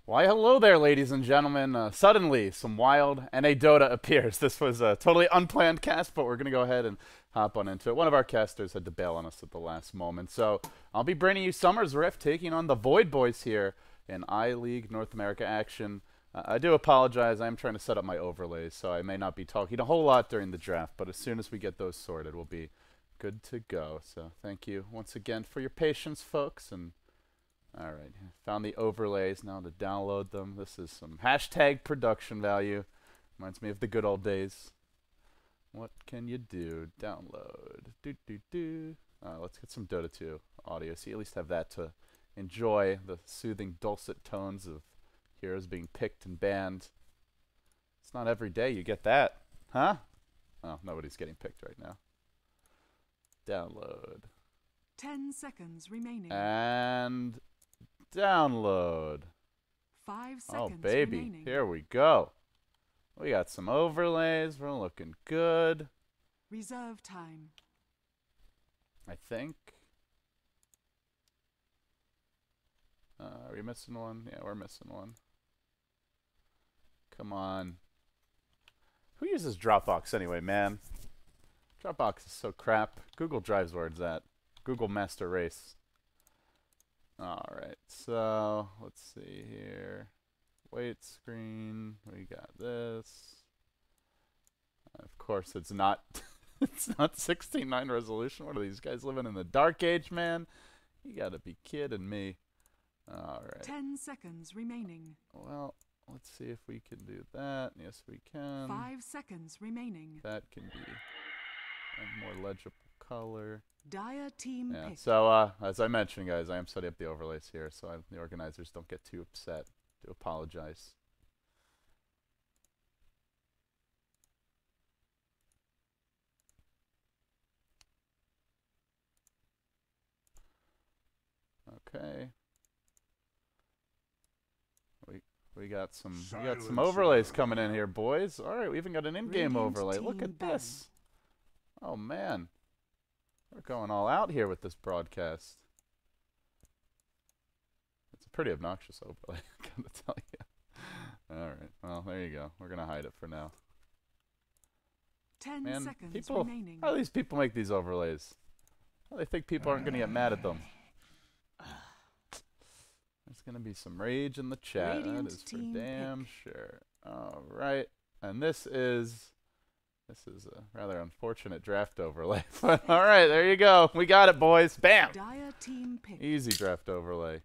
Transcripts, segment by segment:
Why, hello there, ladies and gentlemen. Suddenly, some wild NA Dota appears. This was a totally unplanned cast, but we're going to go ahead and hop on into it. One of our casters had to bail on us at the last moment, so I'll be bringing you Summer's Rift, taking on the Void Boys here in iLeague North America action. I do apologize. I'm trying to set up my overlays, so I may not be talking a whole lot during the draft, but as soon as we get those sorted, we'll be good to go. So thank you once again for your patience, folks, and alright, found the overlays now to download them. This is some hashtag production value. Reminds me of the good old days. What can you do? Download. Let's get some Dota 2 audio, so you at least have that to enjoy the soothing dulcet tones of heroes being picked and banned. It's not every day you get that. Huh? Oh, nobody's getting picked right now. Download. 10 seconds remaining. And download. 5 seconds Oh, baby. remaining. Here we go. We got some overlays. We're looking good. Reserve time. I think. Are we missing one? Yeah, we're missing one. Come on. Who uses Dropbox anyway, man? Dropbox is so crap. Google Drive's where it's at. Google Master Race. Alright, so let's see here. Wait screen. We got this. Of course, it's not. It's not 16:9 resolution. What are these guys living in the dark age, man? You gotta be kidding me. Alright. 10 seconds remaining. Well, let's see if we can do that. Yes, we can. 5 seconds remaining. That can be a more legible color. Dire team Yeah, pick. so as I mentioned, guys, I am setting up the overlays here, so the organizers don't get too upset. Do apologize. Okay. We got some overlays coming in here, boys. All right, we even got an in-game Radiant overlay. Look team at this. Oh man, we're going all out here with this broadcast. It's a pretty obnoxious overlay, I gotta tell you. All right, well there you go. We're gonna hide it for now. 10 Man, seconds people, remaining. how do these people make these overlays? How do they think people aren't gonna get mad at them? There's gonna be some rage in the chat. Radiant That is for team damn pick. sure. All right, and this is a rather unfortunate draft overlay. But all right, there you go. We got it, boys. Bam. Dire team pick. Easy draft overlay.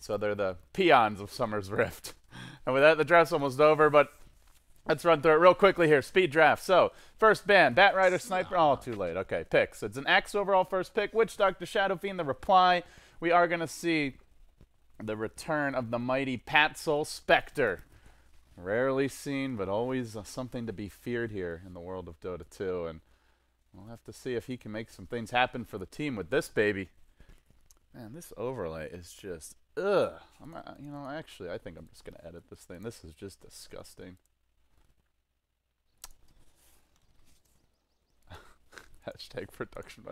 So they're the peons of Summer's Rift. And with that, the draft's almost over, but let's run through it real quickly here. Speed draft. So, first ban, Bat Rider, Sniper. Oh, too late. Okay, picks. It's an Axe overall first pick. Witch Doctor, Shadow Fiend, the reply. We are going to see the return of the mighty Patsoul Spectre. Rarely seen, but always something to be feared here in the world of Dota 2. And we'll have to see if he can make some things happen for the team with this baby. Man, this overlay is just, ugh. You know, actually, I think I'm just going to edit this thing. This is just disgusting. Hashtag production.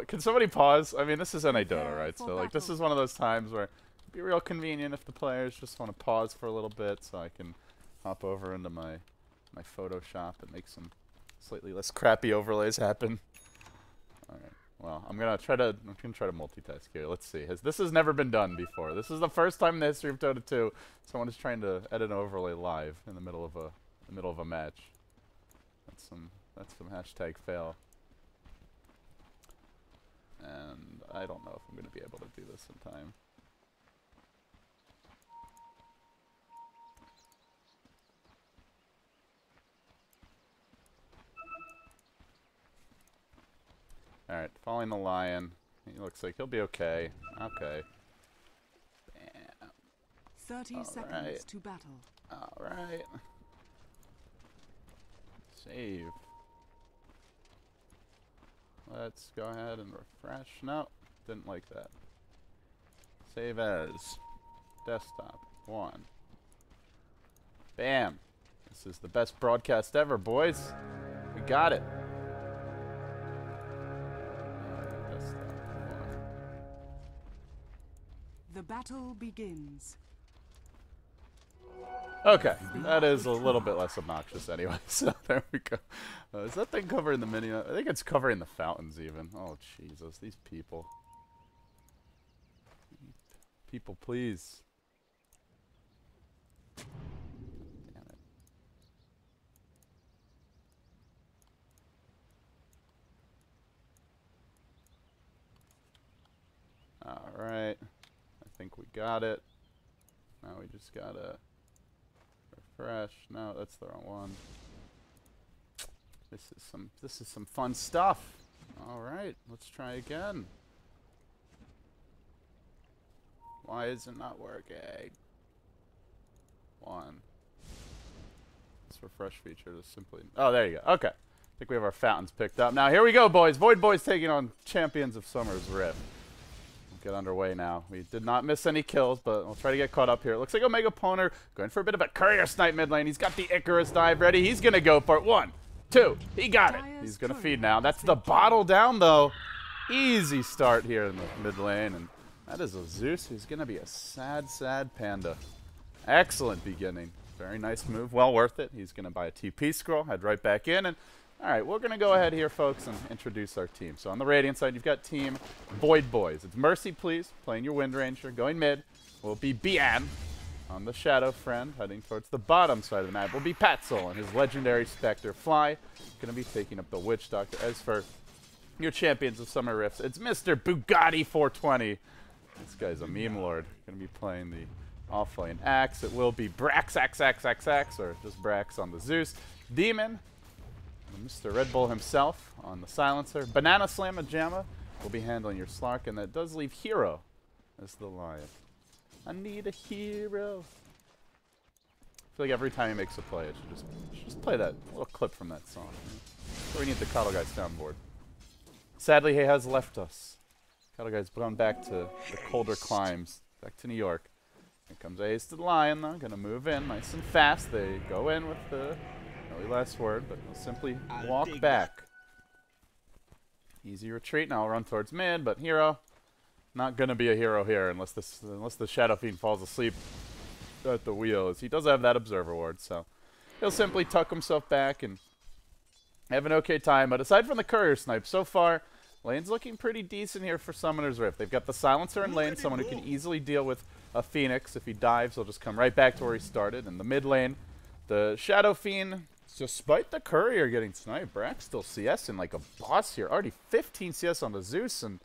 Can somebody pause? I mean, this is NA Dota, right? So, like, this is one of those times where it'd be real convenient if the players just want to pause for a little bit so I can hop over into my Photoshop and make some slightly less crappy overlays happen. All right. Well, I'm gonna try to multitask here. Let's see. This has never been done before. This is the first time in the history of Dota 2 someone is trying to edit an overlay live in the middle of a match. That's some hashtag fail. And I don't know if I'm going to be able to do this in time. Alright, following the lion. He looks like he'll be okay. Okay. Bam. 30 seconds to battle. Alright. Save. Let's go ahead and refresh. No, didn't like that. Save as. Desktop. 1. Bam. This is the best broadcast ever, boys. We got it. The battle begins. Okay, that is a little bit less obnoxious anyway, so there we go. Is that thing covering the mini? I think it's covering the fountains even. Oh, Jesus, these people. People, please. Damn it. Alright, I think we got it. Now we just gotta refresh. No, that's the wrong one. This is some fun stuff. Alright, let's try again. Why is it not working? One. This refresh feature is simply... Oh, there you go. Okay. I think we have our fountains picked up. Now, here we go, boys. Void Boys taking on Champions of Summer's Rift. We'll get underway now. We did not miss any kills, but we'll try to get caught up here. It looks like Omega Poner going for a bit of a courier snipe mid lane. He's got the Icarus dive ready. He's going to go for it. 1, 2. He got it. He's going to feed now. That's the bottle down, though. Easy start here in the mid lane, and that is a Zeus who's going to be a sad, sad panda. Excellent beginning. Very nice move. Well worth it. He's going to buy a TP scroll, head right back in. And all right, we're going to go ahead here, folks, and introduce our team. So on the Radiant side, you've got Team Void Boys. It's Mercy, please, playing your Wind Ranger. Going mid will be Bian on the Shadow Friend, heading towards the bottom side of the map. Will be Patzel and his legendary Spectre Fly. Going to be taking up the Witch Doctor. As for your Champions of Summer Rifts, it's Mr. Bugatti 420. This guy's a meme lord. Going to be playing the off-lane Axe. It will be Brax, Axe, or just Brax on the Zeus. Demon, Mr. Red Bull himself on the Silencer. Banana Slamma Jamma will be handling your Slark, and that does leave Hero as the Lion. I need a hero. I feel like every time he makes a play, it should just play that little clip from that song. So we need the Cuddle Guy soundboard. Sadly, he has left us. Cuddle Guy's gone back to the colder climes, back to New York. Here comes Ace to the Lion, though. Gonna move in nice and fast. They go in with the really last word, but they'll simply walk back. Easy retreat. Now I'll run towards mid, but Hero, not gonna be a hero here unless the Shadow Fiend falls asleep at the wheel. As he does have that Observer Ward, so he'll simply tuck himself back and have an okay time. But aside from the courier snipe, so far lane's looking pretty decent here for Summoner's Rift. They've got the Silencer in lane, someone who can easily deal with a Phoenix. If he dives, he'll just come right back to where he started. In the mid lane, the Shadow Fiend, despite the courier getting sniped, Brax still CSing like a boss here. Already 15 CS on the Zeus, and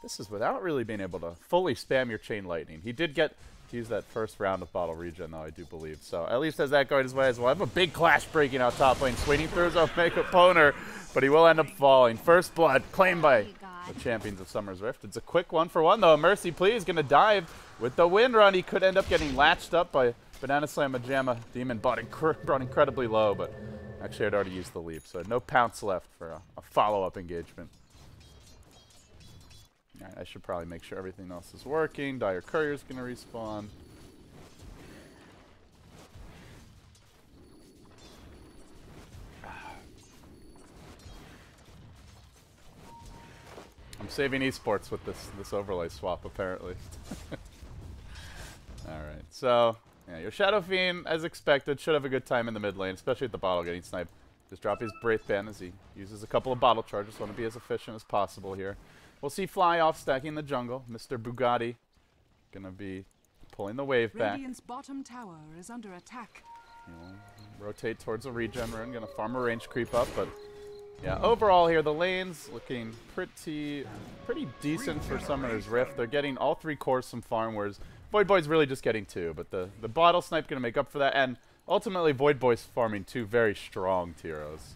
this is without really being able to fully spam your Chain Lightning. He did get to use that first round of bottle regen, though, I do believe. So at least has that going his way as well. I have a big clash breaking out top lane. Swinging through his Omega Poner, but he will end up falling. First blood claimed by the Champions of Summer's Rift. It's a quick 1-for-1, though. Mercy, please, going to dive with the wind run. He could end up getting latched up by Banana Slamma Jamma. Demon brought incredibly low, but actually I'd already used the leap, so no pounce left for a follow-up engagement. All right, I should probably make sure everything else is working. Dire Courier's going to respawn. I'm saving esports with this overlay swap, apparently. Alright, so yeah, your Shadow Fiend, as expected, should have a good time in the mid lane, especially with the bottle getting sniped. Just drop his Wraith Band as he uses a couple of bottle charges. Want to be as efficient as possible here. We'll see Fly off stacking the jungle. Mr. Bugatti gonna be pulling the wave back. Radiant's bottom tower is under attack. Rotate towards a regen rune. Gonna farm a range creep up, but yeah, overall here the lane's looking pretty decent for Summoner's Rift. They're getting all 3 cores some farm, whereas Void Boy's really just getting 2. But the bottle snipe gonna make up for that, and ultimately Void Boy's farming 2 very strong Tyros.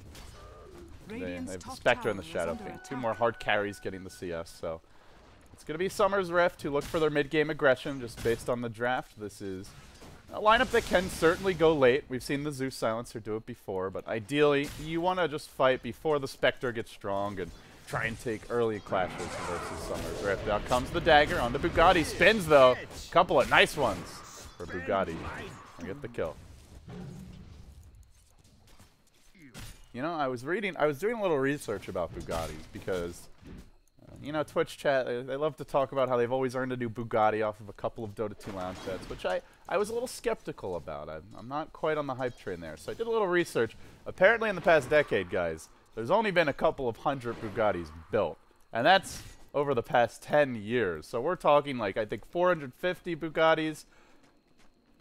They have the Spectre and the Shadow Fiend. 2 more hard carries getting the CS, so it's going to be Summer's Rift to look for their mid-game aggression just based on the draft. This is a lineup that can certainly go late. We've seen the Zeus Silencer do it before, but ideally you want to just fight before the Spectre gets strong and try and take early clashes versus Summer's Rift. Out comes the dagger on the Bugatti. Spins, though. A couple of nice ones for Bugatti. I get the kill. You know, I was doing a little research about Bugattis because you know, Twitch chat, they love to talk about how they've always earned a new Bugatti off of a couple of Dota 2 lounge bets, which I was a little skeptical about. I'm not quite on the hype train there. So I did a little research. Apparently in the past decade, guys, there's only been a couple of hundred Bugattis built. And that's over the past 10 years. So we're talking like, I think, 450 Bugattis.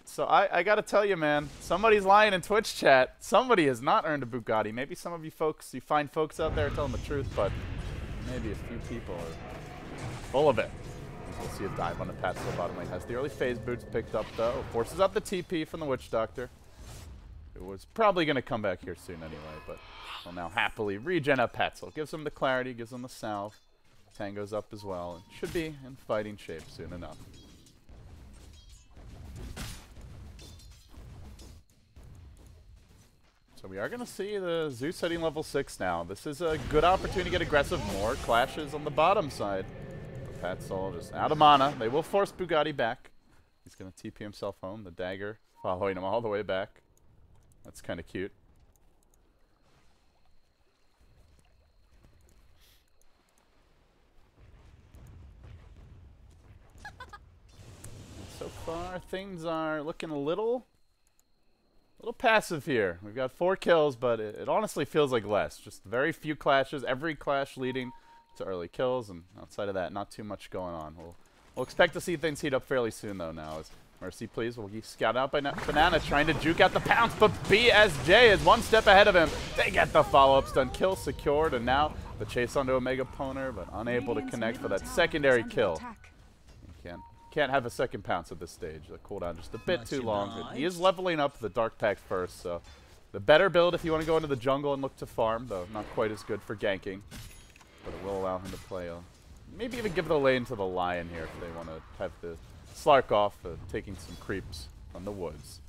So I gotta tell you, man, somebody's lying in Twitch chat. Somebody has not earned a Bugatti. Maybe some of you folks, you find folks out there telling the truth, but maybe a few people are full of it. We'll see a dive on the Pat Soul bottom lane. Has the early phase boots picked up, though. Forces up the TP from the Witch Doctor. It was probably going to come back here soon anyway, but will now happily regen up Pat Soul. Gives him the clarity, gives him the salve. Tango's up as well, and should be in fighting shape soon enough. So we are going to see the Zeus hitting level 6 now. This is a good opportunity to get aggressive. More clashes on the bottom side. Pat Soul just out of mana. They will force Bugatti back. He's going to TP himself home. The dagger following him all the way back. That's kind of cute. So far, things are looking a little passive here. We've got 4 kills, but it honestly feels like less. Just very few clashes. Every clash leading to early kills, and outside of that, not too much going on. We'll expect to see things heat up fairly soon, though, now. As Mercy, please, will be scouted out by Banana, trying to juke out the pounce, but BSJ is one step ahead of him. They get the follow-up stun. Kill secured, and now the chase onto Omega Poner, but unable to connect for that secondary kill. Can't have a second pounce at this stage. The cooldown just a bit too long. But he is leveling up the Dark Pact first, so the better build if you want to go into the jungle and look to farm, though not quite as good for ganking. But it will allow him to play. Maybe even give the lane to the Lion here if they want to have the Slark off, taking some creeps from the woods.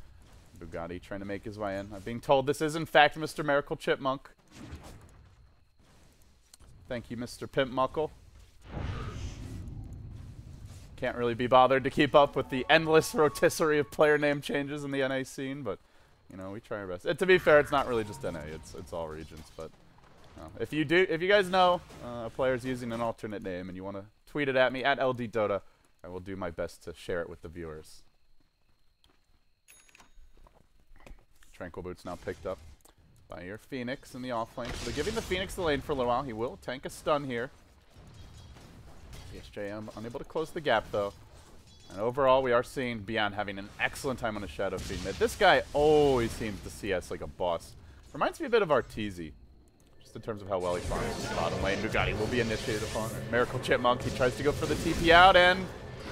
Bugatti trying to make his way in. I'm being told this is in fact Mr. Miracle Chipmunk. Thank you, Mr. Pimp Muckle. Can't really be bothered to keep up with the endless rotisserie of player name changes in the NA scene, but you know, we try our best. To be fair, it's not really just NA; it's all regions. But if you guys know a player's using an alternate name and you want to tweet it at me at LDDota, I will do my best to share it with the viewers. Tranquil Boots now picked up by your Phoenix in the off lane. So they're giving the Phoenix the lane for a little while. He will tank a stun here. SJM unable to close the gap, though. And overall, we are seeing Beyond having an excellent time on the Shadow Fiend mid. This guy always seems to CS like a boss. Reminds me a bit of Arteezy, just in terms of how well he farms. Bottom lane, Bugatti will be initiated upon. Miracle Chipmunk, he tries to go for the TP out, and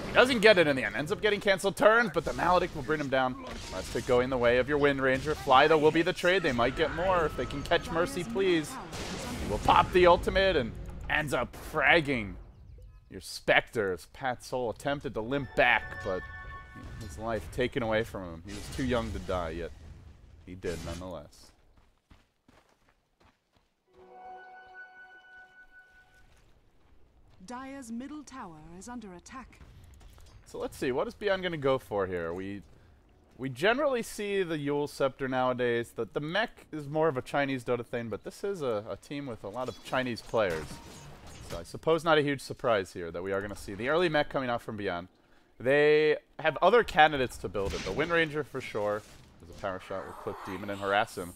he doesn't get it in the end. Ends up getting canceled turns, but the Maledict will bring him down. Last pick going the way of your Wind Ranger. Fly, though, will be the trade. They might get more if they can catch Mercy, please. He will pop the ultimate and ends up fragging your Spectre. As Pat Soul attempted to limp back, but his life taken away from him. He was too young to die, yet he did nonetheless. Dire's middle tower is under attack. So let's see, what is Beyond going to go for here? We generally see the Yule Scepter nowadays. The mech is more of a Chinese Dota thing, but this is a team with a lot of Chinese players. So I suppose not a huge surprise here that we are going to see the early mech coming out from Beyond. They have other candidates to build it. The Wind Ranger for sure. There's a power shot with Clip Demon and harass him.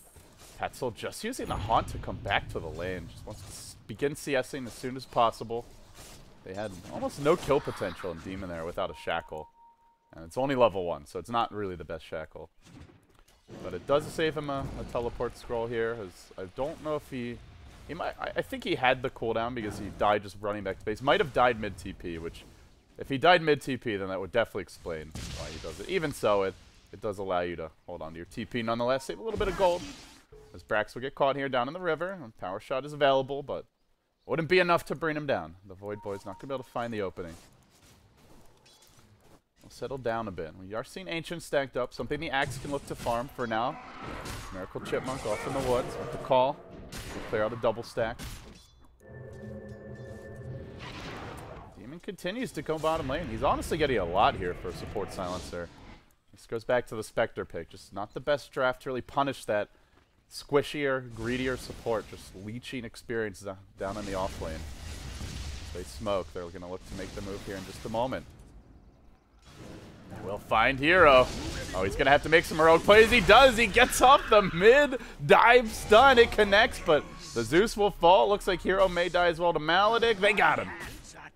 Pat Soul just using the Haunt to come back to the lane. Just wants to begin CSing as soon as possible. They had almost no kill potential in Demon there without a Shackle. And it's only level 1, so it's not really the best Shackle. But it does save him a teleport scroll here. As I don't know if he might, I think he had the cooldown because he died just running back to base. Might have died mid-TP, which, if he died mid-TP, then that would definitely explain why he does it. Even so, it does allow you to hold on to your TP nonetheless. Save a little bit of gold. As Brax will get caught here down in the river. Power shot is available, but wouldn't be enough to bring him down. The Void Boy's not going to be able to find the opening. We'll settle down a bit. We are seeing Ancient stacked up, something the Axe can look to farm for now. Miracle Chipmunk off in the woods with the call. We'll clear out a double stack. Demon continues to go bottom lane. He's honestly getting a lot here for a support silencer. This goes back to the Spectre pick. Just not the best draft to really punish that squishier, greedier support. Just leeching experience down in the off lane. They smoke. They're going to look to make the move here in just a moment. We'll find Hero. Oh, he's going to have to make some heroic plays. He does. He gets off the mid dive stun. It connects, but the Zeus will fall. Looks like Hero may die as well to Maledict. They got him.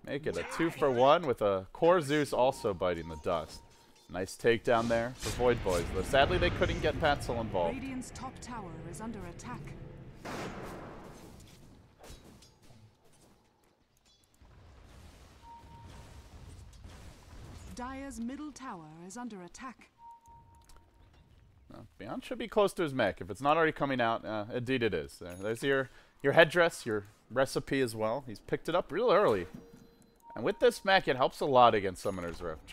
Make it a 2-for-1 with a core Zeus also biting the dust. Nice takedown there for Void Boys, though sadly they couldn't get Patzel involved. Radiant's top tower is under attack. Dire's middle tower is under attack. Beyond should be close to his mech. If it's not already coming out, indeed it is. There's your headdress, your recipe as well. He's picked it up real early. And with this mech, it helps a lot against Summoner's Rift.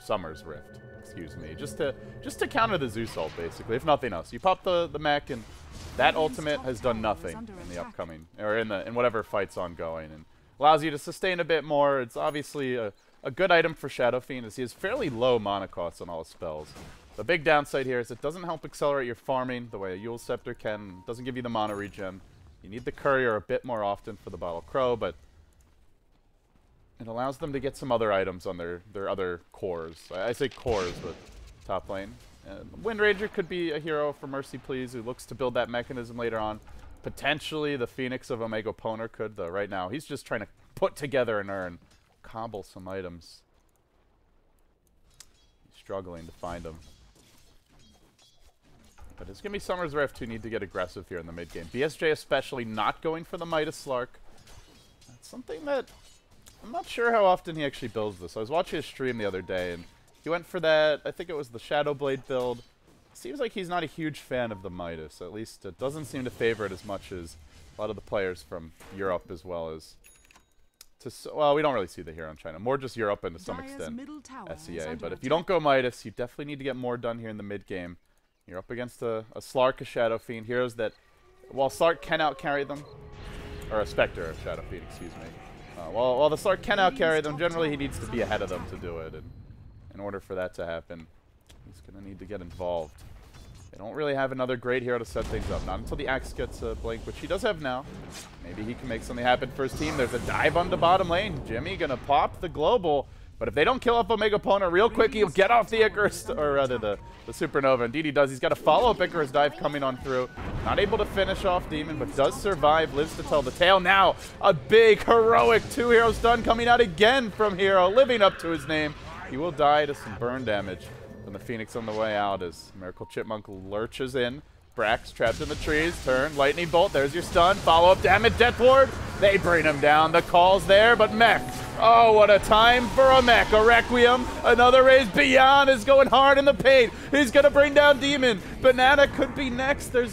Summer's Rift, excuse me. Just to counter the Zeus ult, basically, if nothing else. You pop the mech, and that ultimate has done nothing in the upcoming, or in whatever fight's ongoing, and allows you to sustain a bit more. It's obviously a good item for Shadow Fiend, as he has fairly low mana costs on all his spells. The big downside here is it doesn't help accelerate your farming the way a Yule Scepter can. It doesn't give you the mana regen. You need the Courier a bit more often for the Bottle Crow, but it allows them to get some other items on their other cores. I say cores, but top lane. Wind Ranger could be a hero for Mercy Please, who looks to build that mechanism later on. Potentially the Phoenix of Omega Poner could, though right now he's just trying to put together an urn. Cobble some items. He's struggling to find them. But it's going to be Summer's Rift who need to get aggressive here in the mid game. BSJ especially not going for the Midas Slark. That's something that I'm not sure how often he actually builds this. I was watching his stream the other day, and he went for that, I think it was the Shadow Blade build. Seems like he's not a huge fan of the Midas. At least it doesn't seem to favor it as much as a lot of the players from Europe, as well as well, we don't really see the hero in China. More just Europe and to some extent SEA. But if you don't go Midas, you definitely need to get more done here in the mid game. You're up against a Slark, a Shadow Fiend, heroes that, while Slark can out-carry them, or a Spectre, a Shadow Fiend, excuse me. While the Slark can out-carry them, generally he needs to be ahead of them to do it. And in order for that to happen, he's going to need to get involved. They don't really have another great hero to set things up. Not until the Axe gets a blink, which he does have now. Maybe he can make something happen for his team. There's a dive on the bottom lane. Jimmy going to pop the global. But if they don't kill off Omega Poner real quick, he'll get off the Icarus, or rather the Supernova. Indeed he does. He's got a follow-up Icarus dive coming on through. Not able to finish off Demon, but does survive. Lives to tell the tale. Now, a big, heroic 2-hero stun coming out again from Hero, living up to his name. He will die to some burn damage from the Phoenix on the way out as Miracle Chipmunk lurches in. Brax trapped in the trees. Turn. Lightning Bolt. There's your stun. Follow-up damage. Death Ward. They bring him down. The call's there, but Mech. Oh, what a time for a Mech. A Requiem. Another raise. Beyond is going hard in the paint. He's going to bring down Demon. Banana could be next. There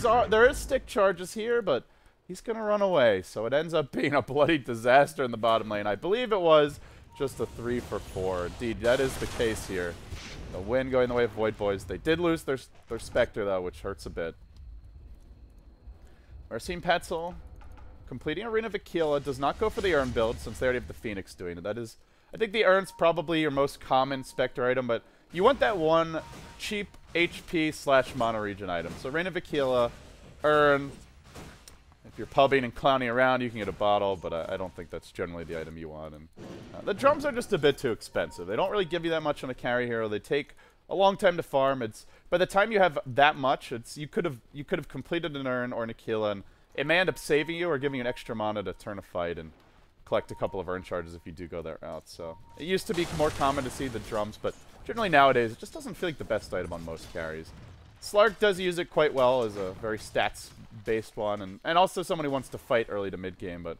is stick charges here, but he's going to run away. So it ends up being a bloody disaster in the bottom lane. I believe it was just a 3-for-4. Indeed, that is the case here. The win going the way of Void Boys. They did lose their Spectre, though, which hurts a bit. Marcin Petzel completing Arena of Aquila does not go for the Urn build since they already have the Phoenix doing it. That is, I think the Urn's probably your most common Spectre item, but you want that one cheap HP / mono regen item. So Arena of Aquila, Urn. If you're pubbing and clowning around, you can get a bottle, but I don't think that's generally the item you want. And the drums are just a bit too expensive. They don't really give you that much on a carry hero. They take a long time to farm. It's by the time you have that much, you could have completed an Urn or an Aquila, and it may end up saving you or giving you an extra mana to turn a fight and collect a couple of Urn charges if you do go that route. So it used to be more common to see the drums, but generally nowadays it just doesn't feel like the best item on most carries. Slark does use it quite well as a very stats-based one, and also someone who wants to fight early to mid-game, but,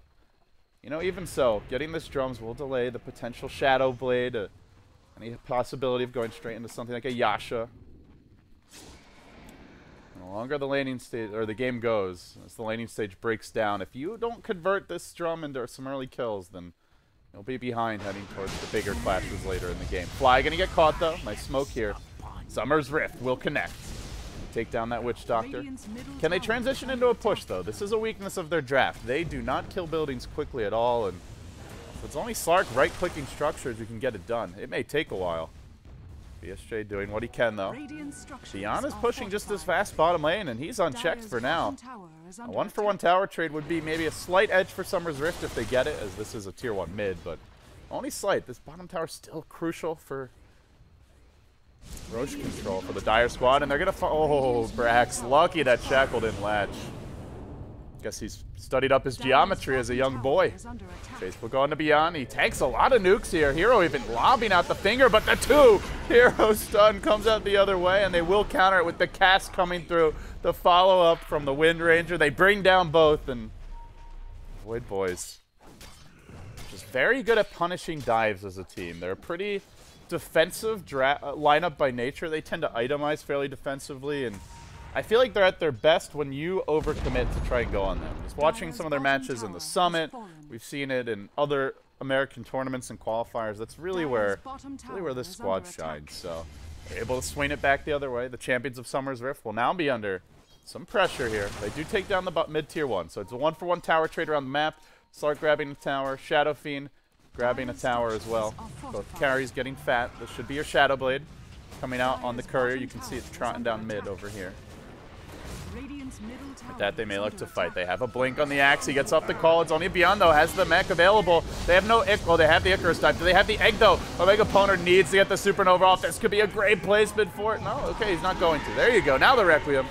you know, even so, getting this drums will delay the potential Shadow Blade, any possibility of going straight into something like a Yasha. And the longer the laning stage, or the game goes, as the laning stage breaks down, if you don't convert this drum into some early kills, then you'll be behind heading towards the bigger clashes later in the game. Fly gonna get caught, though. Nice smoke here. Summer's Rift will connect. Take down that Witch Doctor. Can they transition into a push, though? This is a weakness of their draft. They do not kill buildings quickly at all, and if it's only Slark right-clicking structures, you can get it done. It may take a while. BSJ doing what he can, though. Radiant structures Dion is are pushing just as fortified. fast bottom lane, and he's unchecked Dire's for now. bottom tower is A under 1-for-1 attack. tower trade would be maybe a slight edge for Summer's Rift if they get it, as this is a tier 1 mid, but only slight. This bottom tower is still crucial for Roche control for the Dire squad, and they're going to oh, Brax, lucky that Shackle didn't latch. Guess he's studied up his geometry as a young boy. Chase will go into Beyond. He takes a lot of nukes here. Hero even lobbing out the finger, but the 2 Hero stun comes out the other way, and they will counter it with the cast coming through. The follow-up from the Wind Ranger. They bring down both, and Void Boys just very good at punishing dives as a team. They're a pretty defensive lineup by nature. They tend to itemize fairly defensively, and I feel like they're at their best when you overcommit to try and go on them. Just watching some of their matches in the Summit, we've seen it in other American tournaments and qualifiers. That's really where this squad shines. So they're able to swing it back the other way. The champions of Summer's Rift will now be under some pressure here. They do take down the mid tier 1, so it's a 1-for-1 tower trade around the map. Slark grabbing a tower, Shadow Fiend grabbing a tower as well. Both carries getting fat. This should be your Shadow Blade coming out on the courier. You can see it's trotting down mid over here. With that, they may look to fight. They have a blink on the axe. He gets off the call. It's only Beyond, though, has the mech available. They have no well, they have the Icarus type. Do they have the egg, though? Omega Poner needs to get the Supernova off. This could be a great placement for it. No, okay, he's not going to. There you go. Now the Requiem.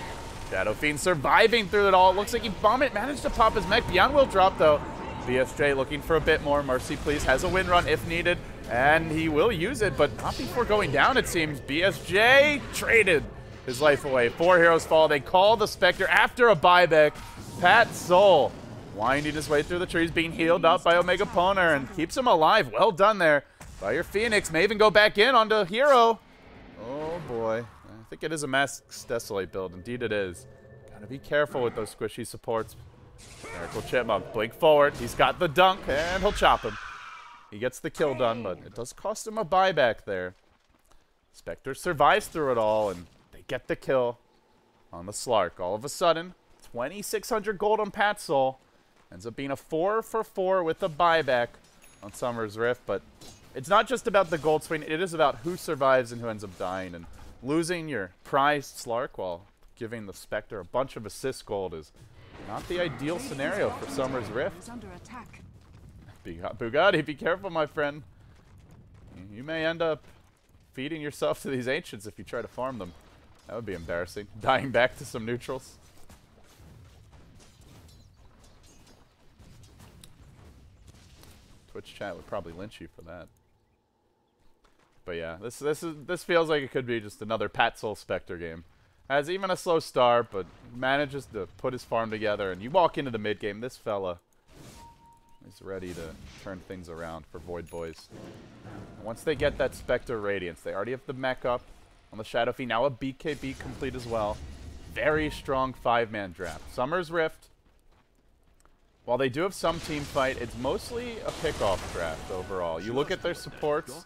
Shadow Fiend surviving through it all. It looks like he managed to pop his mech. Beyond will drop, though. BSJ looking for a bit more. Mercy, please, has a win run if needed. And he will use it, but not before going down, it seems. BSJ traded his life away. 4 heroes fall. They call the Spectre after a buyback. Pat Soul winding his way through the trees, being healed up by Omega Poner, and keeps him alive. Well done there by your Phoenix. May even go back in onto Hero. Oh boy. I think it is a Mask's Desolate build. Indeed it is. Gotta be careful with those squishy supports. Miracle Chipmunk, blink forward. He's got the dunk, and he'll chop him. He gets the kill done, but it does cost him a buyback there. Spectre survives through it all, and they get the kill on the Slark. All of a sudden, 2,600 gold on Pat Soul. Ends up being a 4-for-4 with a buyback on Summer's Rift, but it's not just about the gold swing. It is about who survives and who ends up dying. And losing your prized Slark while giving the Spectre a bunch of assist gold is not the ideal scenario for Summer's Rift. Bugatti, be careful, my friend. You may end up feeding yourself to these ancients if you try to farm them. That would be embarrassing. Dying back to some neutrals. Twitch chat would probably lynch you for that. But yeah, this feels like it could be just another Pat Soul Spectre game. Has even a slow start, but manages to put his farm together. And you walk into the mid game, this fella is ready to turn things around for Void Boys. And once they get that Spectre Radiance, they already have the mech up on the Shadow Fiend. Now a BKB complete as well. Very strong 5-man draft. Summer's Rift, while they do have some team fight, it's mostly a pick-off draft overall. You look at their supports,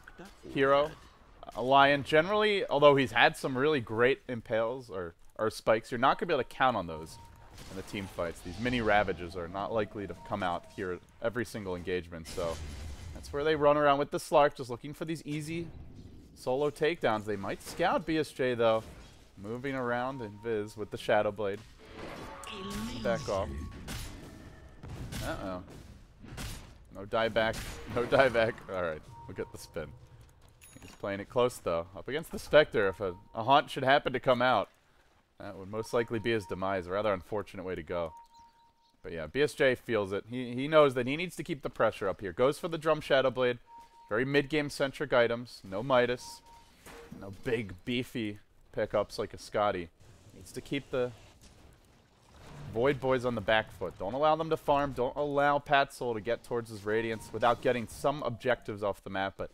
Hero, Lion, generally, although he's had some really great impales or spikes, you're not going to be able to count on those in the team fights. These mini Ravages are not likely to come out here at every single engagement, so that's where they run around with the Slark, just looking for these easy solo takedowns. They might scout BSJ, though, moving around in Viz with the Shadow Blade. Back off. Uh-oh. No dieback. No dieback. Alright, we'll get the spin. He's playing it close, though. Up against the Spectre, if a haunt should happen to come out, that would most likely be his demise. A rather unfortunate way to go. But yeah, BSJ feels it. He knows that he needs to keep the pressure up here. Goes for the Drum Shadow Blade. Very mid-game centric items. No Midas. No big, beefy pickups like a Scotty. Needs to keep the Void Boys on the back foot. Don't allow them to farm. Don't allow Pat Soul to get towards his Radiance without getting some objectives off the map. But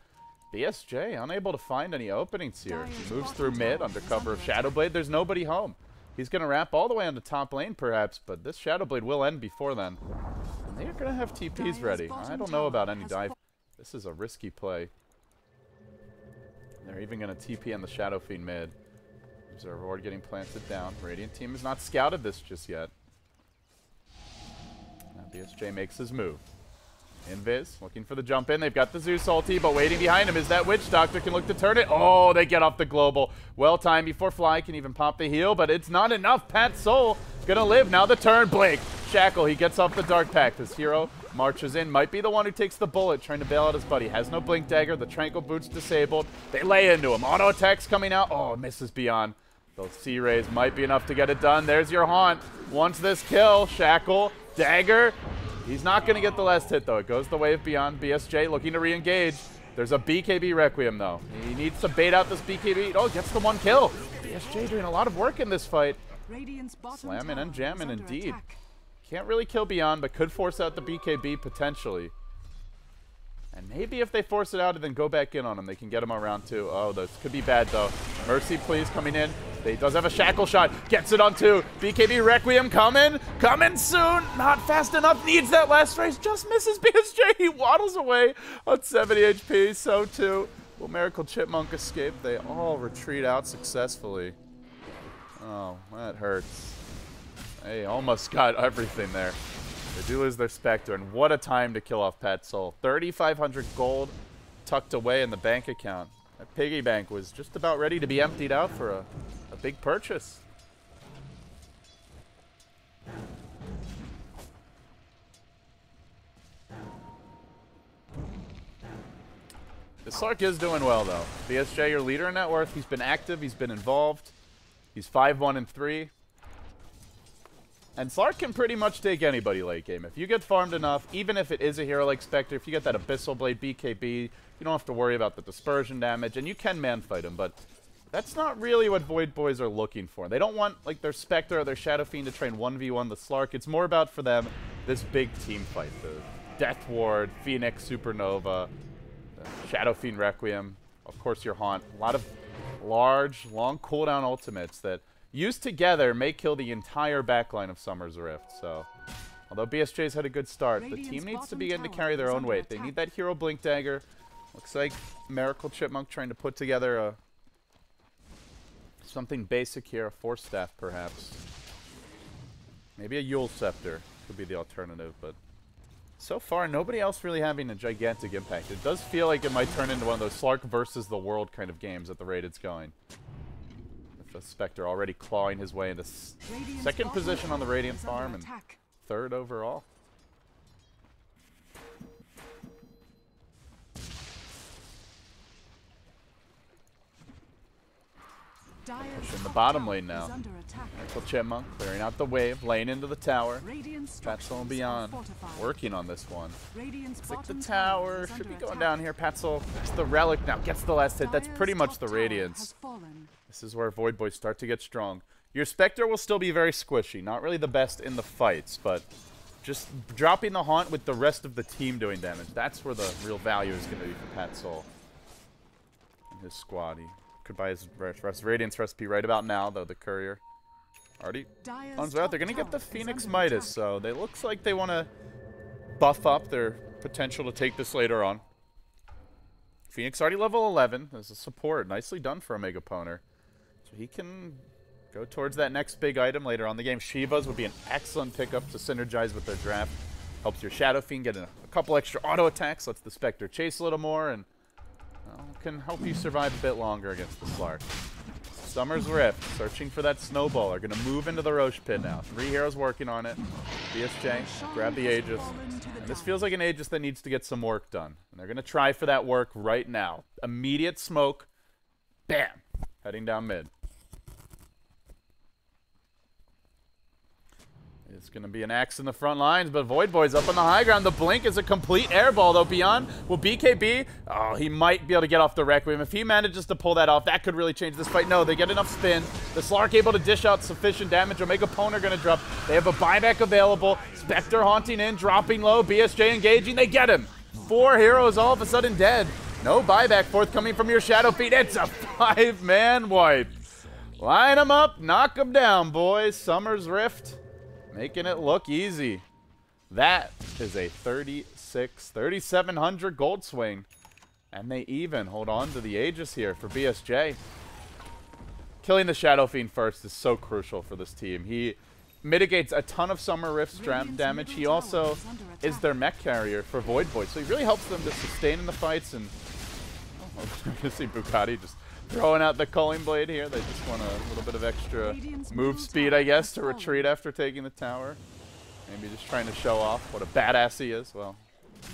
BSJ unable to find any openings here. He moves through mid under cover of Shadow Blade. There's nobody home. He's going to wrap all the way onto top lane perhaps, but this Shadow Blade will end before then. And they're going to have TPs ready. I don't know about any dive. This is a risky play. They're even going to TP on the Shadow Fiend mid. Observer Ward getting planted down. Radiant team has not scouted this just yet. Now BSJ makes his move. Invis looking for the jump in. They've got the Zeus ulti, but waiting behind him is that Witch Doctor. Can look to turn it. Oh, they get off the global. Well timed before Fly can even pop the heal, but it's not enough. Pat Soul gonna live. Now the turn. Blake. Shackle. He gets off the Dark Pact. His hero marches in. Might be the one who takes the bullet, trying to bail out his buddy. Has no Blink Dagger. The Tranquil Boot's disabled. They lay into him. Auto attacks coming out. Oh, misses beyond. Those C-Rays might be enough to get it done. There's your haunt. Wants this kill. Shackle. Dagger. He's not going to get the last hit, though. It goes the way of Beyond. BSJ looking to re-engage. There's a BKB Requiem, though. He needs to bait out this BKB. Oh, gets the one kill. BSJ doing a lot of work in this fight. Slamming and jamming, indeed. Attack. Can't really kill Beyond, but could force out the BKB potentially. And maybe if they force it out and then go back in on him, they can get him around two. Oh, this could be bad, though. Mercy, please, coming in. He does have a Shackle shot. Gets it on two. BKB Requiem coming. Coming soon. Not fast enough. Needs that last race. Just misses BSJ. He waddles away on 70 HP. So, too, will Miracle Chipmunk escape? They all retreat out successfully. Oh, that hurts. They almost got everything there. They do lose their Spectre, and what a time to kill off Pat Soul. 3,500 gold tucked away in the bank account. That piggy bank was just about ready to be emptied out for a big purchase. The Slark is doing well, though. BSJ, your leader in net worth. He's been active. He's been involved. He's 5-1-3. And Slark can pretty much take anybody late game. If you get farmed enough, even if it is a hero like Spectre, if you get that Abyssal Blade BKB, you don't have to worry about the dispersion damage, and you can man-fight him, but that's not really what Void Boys are looking for. They don't want like their Spectre or their Shadow Fiend to train 1v1 the Slark. It's more about, for them, this big team fight. The Death Ward, Phoenix Supernova, Shadow Fiend Requiem, of course your Haunt. A lot of large, long cooldown ultimates that used together may kill the entire backline of Summer's Rift. So, although BSJ's had a good start, the team needs to begin to carry their own weight. They need that hero Blink Dagger. Looks like Miracle Chipmunk trying to put together something basic here, a Force Staff perhaps. Maybe a Yule Scepter could be the alternative, but so far nobody else really having a gigantic impact. It does feel like it might turn into one of those Slark versus the world kind of games at the rate it's going. The Spectre already clawing his way into second position on the Radiant farm and third overall. Pushing the bottom lane now. Miracle Chipmunk clearing out the wave, laying into the tower. Pat Soul and Beyond working on this one. Looks like the tower should be going down here. Pat Soul gets the relic now, gets the last hit. That's pretty much the Radiance. This is where Void Boys start to get strong. Your Spectre will still be very squishy. Not really the best in the fights, but just dropping the Haunt with the rest of the team doing damage. That's where the real value is going to be for Pat Soul and his squad. He could buy his Radiance recipe right about now, though the Courier already owns out. They're going to get the Phoenix Midas, so they looks like they want to buff up their potential to take this later on. Phoenix already level 11 as a support. Nicely done for a Mega Poner. So he can go towards that next big item later on in the game. Shivas would be an excellent pickup to synergize with their draft. Helps your Shadow Fiend get a couple extra auto attacks, lets the Spectre chase a little more, and can help you survive a bit longer against the Slark. Summer's Rift, searching for that snowball. Are going to move into the Roche pit now. 3 heroes working on it. BSJ, grab the Aegis. And this feels like an Aegis that needs to get some work done. And they're going to try for that work right now. Immediate smoke. Bam! Heading down mid. It's going to be an axe in the front lines, but Void Boy's up on the high ground. The blink is a complete airball, though. Beyond will BKB. Oh, he might be able to get off the Requiem. If he manages to pull that off, that could really change this fight. No, they get enough spin. The Slark able to dish out sufficient damage. Omega Poner going to drop. They have a buyback available. Spectre haunting in, dropping low. BSJ engaging. They get him. 4 heroes all of a sudden dead. No buyback forthcoming from your Shadow Fiend. It's a 5-man wipe. Line them up. Knock them down, boys. Summer's Rift. Making it look easy. That is a 3,700 gold swing. And they even hold on to the Aegis here for BSJ. Killing the Shadow Fiend first is so crucial for this team. He mitigates a ton of Summer Rift's damage. He also is their mech carrier for Void Boy, so he really helps them to sustain in the fights. And oh, we're going to see Bukati just throwing out the Culling Blade here. They just want a little bit of extra move speed, I guess, to retreat after taking the tower. Maybe just trying to show off what a badass he is. Well,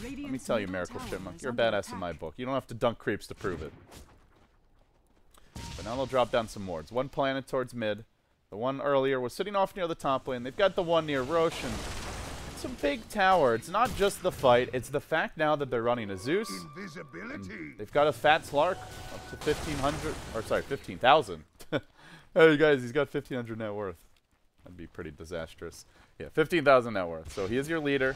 let me tell you, Miracle Chipmunk, you're a badass in my book. You don't have to dunk creeps to prove it. But now they'll drop down some wards. One planted towards mid. The one earlier was sitting off near the top lane. They've got the one near Roshan. It's a big tower. It's not just the fight. It's the fact now that they're running a Zeus. They've got a fat Slark up to 1,500. Or sorry, 15,000. Hey guys, he's got 1,500 net worth. That'd be pretty disastrous. Yeah, 15,000 net worth. So he is your leader.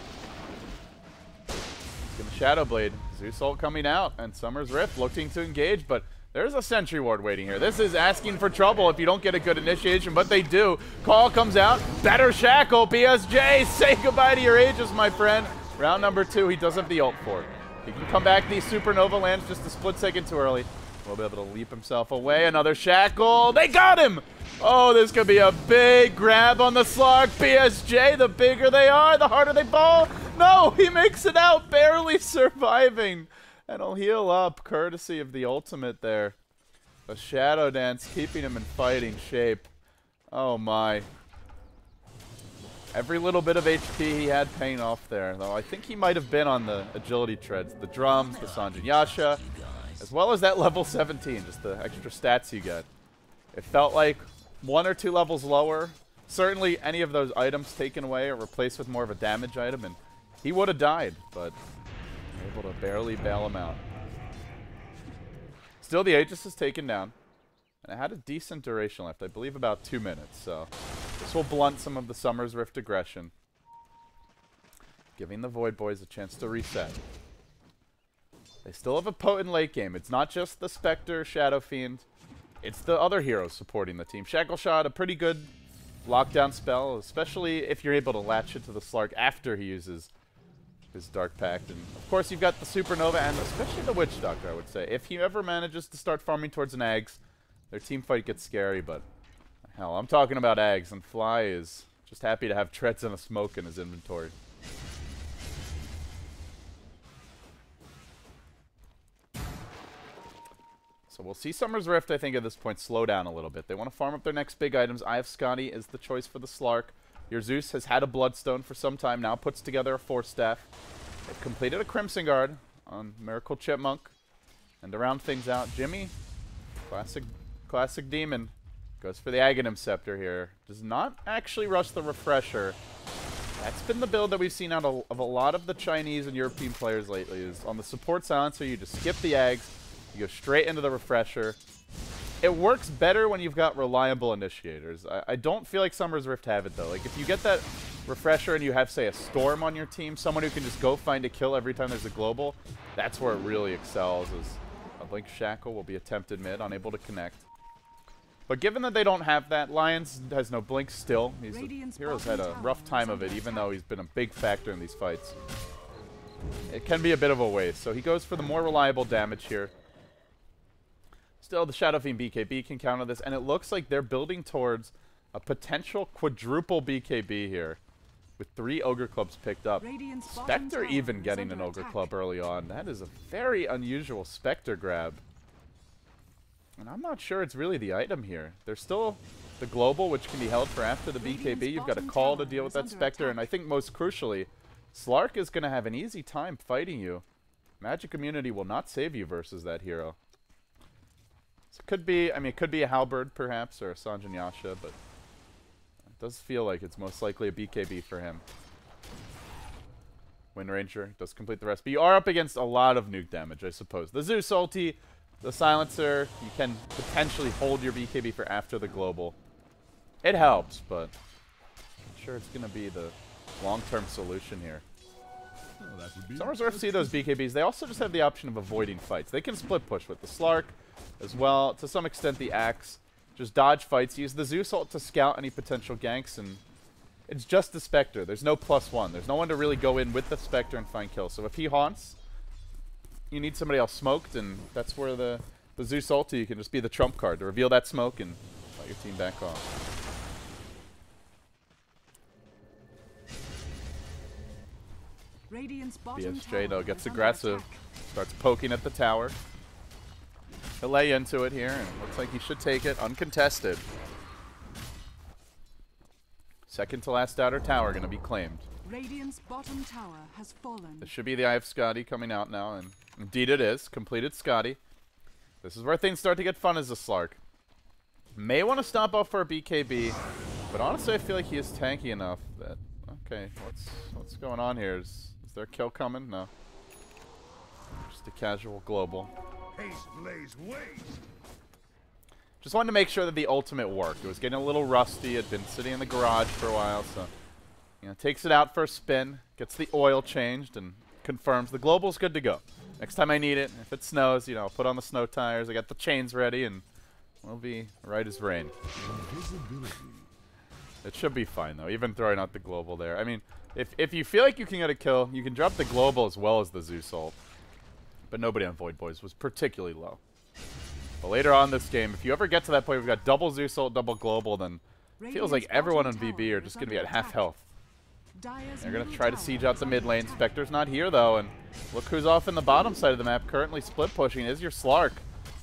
He's going to Shadow Blade. Zeus ult coming out. And Summer's Rift looking to engage, but there's a sentry ward waiting here. This is asking for trouble if you don't get a good initiation, but they do. Call comes out. Better Shackle. BSJ, say goodbye to your Aegis, my friend. Round number 2, he does have the ult for it. He can come back. These Supernova lands just a split second too early. We'll be able to leap himself away. Another Shackle. They got him! Oh, this could be a big grab on the Slark. BSJ, the bigger they are, the harder they fall. No, he makes it out, barely surviving. And he'll heal up, courtesy of the ultimate there. A Shadow Dance keeping him in fighting shape. Oh my. Every little bit of HP he had paying off there, though I think he might have been on the agility treads, the drums, the Sanjin Yasha, as well as that level 17, just the extra stats you get. It felt like 1 or 2 levels lower, certainly any of those items taken away or replaced with more of a damage item, and he would have died, but able to barely bail him out. Still, the Aegis is taken down, and it had a decent duration left, I believe about 2 minutes, so this will blunt some of the Summer's Rift aggression, giving the Void Boys a chance to reset. They still have a potent late game. It's not just the Spectre, Shadow Fiend, it's the other heroes supporting the team. Shackle Shot, a pretty good lockdown spell, especially if you're able to latch it to the Slark after he uses his Dark Pact. And of course you've got the Supernova and especially the Witch Doctor, I would say. If he ever manages to start farming towards an Ags, their team fight gets scary, but hell, I'm talking about Ags, and Fly is just happy to have Treads and a Smoke in his inventory. So we'll see Summer's Rift, I think, at this point slow down a little bit. They want to farm up their next big items. Eye of Scotty is the choice for the Slark. Your Zeus has had a Bloodstone for some time, now puts together a Force Staff. They've completed a Crimson Guard on Miracle Chipmunk. And to round things out, Jimmy, classic demon, goes for the Aghanim Scepter here. Does not actually rush the Refresher. That's been the build that we've seen out of a lot of the Chinese and European players lately, is on the support silencer, you just skip the Ags, you go straight into the Refresher. It works better when you've got reliable initiators. I don't feel like Summer's Rift have it, though. Like, if you get that Refresher and you have, say, a Storm on your team, someone who can just go find a kill every time there's a global, that's where it really excels, is a Blink Shackle will be attempted mid, unable to connect. But given that they don't have that, Lions has no Blink still. Hero's had a rough time of it, even though he's been a big factor in these fights. It can be a bit of a waste, so he goes for the more reliable damage here. Still, the Shadow Fiend BKB can counter this, and it looks like they're building towards a potential quadruple BKB here, with 3 Ogre Clubs picked up. Spectre even getting an Ogre Club early on. That is a very unusual Spectre grab. And I'm not sure it's really the item here. There's still the Global, which can be held for after the BKB. You've got a call to deal with that Spectre, and I think most crucially, Slark is going to have an easy time fighting you. Magic Immunity will not save you versus that hero. So it could be, I mean, it could be a Halberd, perhaps, or a Sanjin Yasha, but it does feel like it's most likely a BKB for him. Wind Ranger does complete the rest, but you are up against a lot of nuke damage, I suppose. The Zeus ulti, the Silencer, you can potentially hold your BKB for after the Global. It helps, but I'm sure it's going to be the long-term solution here. Summer's Rift see those BKBs. They also just have the option of avoiding fights. They can split push with the Slark as well. To some extent, the Axe. Just dodge fights. Use the Zeus ult to scout any potential ganks, and it's just the Spectre. There's no +1. There's no one to really go in with the Spectre and find kills. So if he haunts, you need somebody else smoked, and that's where the Zeus ulti can just be the trump card to reveal that smoke and let your team back off. Radiant's bottom BSJ, tower though, gets is under aggressive. attack. Starts poking at the tower. He'll lay into it here, and looks like he should take it uncontested. Second to last outer tower going to be claimed. Radiant's bottom tower has fallen. This should be the Eye of Scotty coming out now, and indeed it is. Completed Scotty. This is where things start to get fun as a Slark. May want to stop off for a BKB, but honestly I feel like he is tanky enough that... Okay, what's going on here? Is there a kill coming? No. Just a casual global. Haste lays waste. Just wanted to make sure that the ultimate worked. It was getting a little rusty. It had been sitting in the garage for a while, so... You know, takes it out for a spin, gets the oil changed, and confirms the global's good to go. Next time I need it, if it snows, you know, I'll put on the snow tires, I got the chains ready, and we'll be right as rain. It should be fine, though, even throwing out the global there. I mean, if you feel like you can get a kill, you can drop the global as well as the Zeus ult. But nobody on Void Boys was particularly low. But later on this game, if you ever get to that point, we've got double Zeus ult, double global, then it feels like everyone on VB are just going to be at half health. They're going to try to siege out the mid lane. Spectre's not here, though, and look who's off in the bottom side of the map, currently split pushing, is your Slark.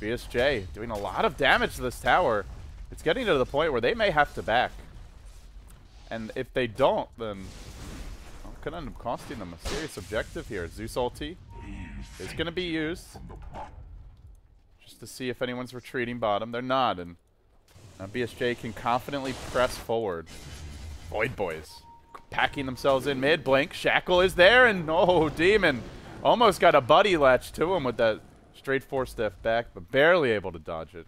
BSJ doing a lot of damage to this tower. It's getting to the point where they may have to back. And if they don't, then it could end up costing them a serious objective here. Zeus ulti is going to be used just to see if anyone's retreating bottom. They're not, and now BSJ can confidently press forward. Void Boys packing themselves in mid. Blink. Shackle is there, and oh, Demon almost got a buddy latch to him with that straight 4-step back, but barely able to dodge it.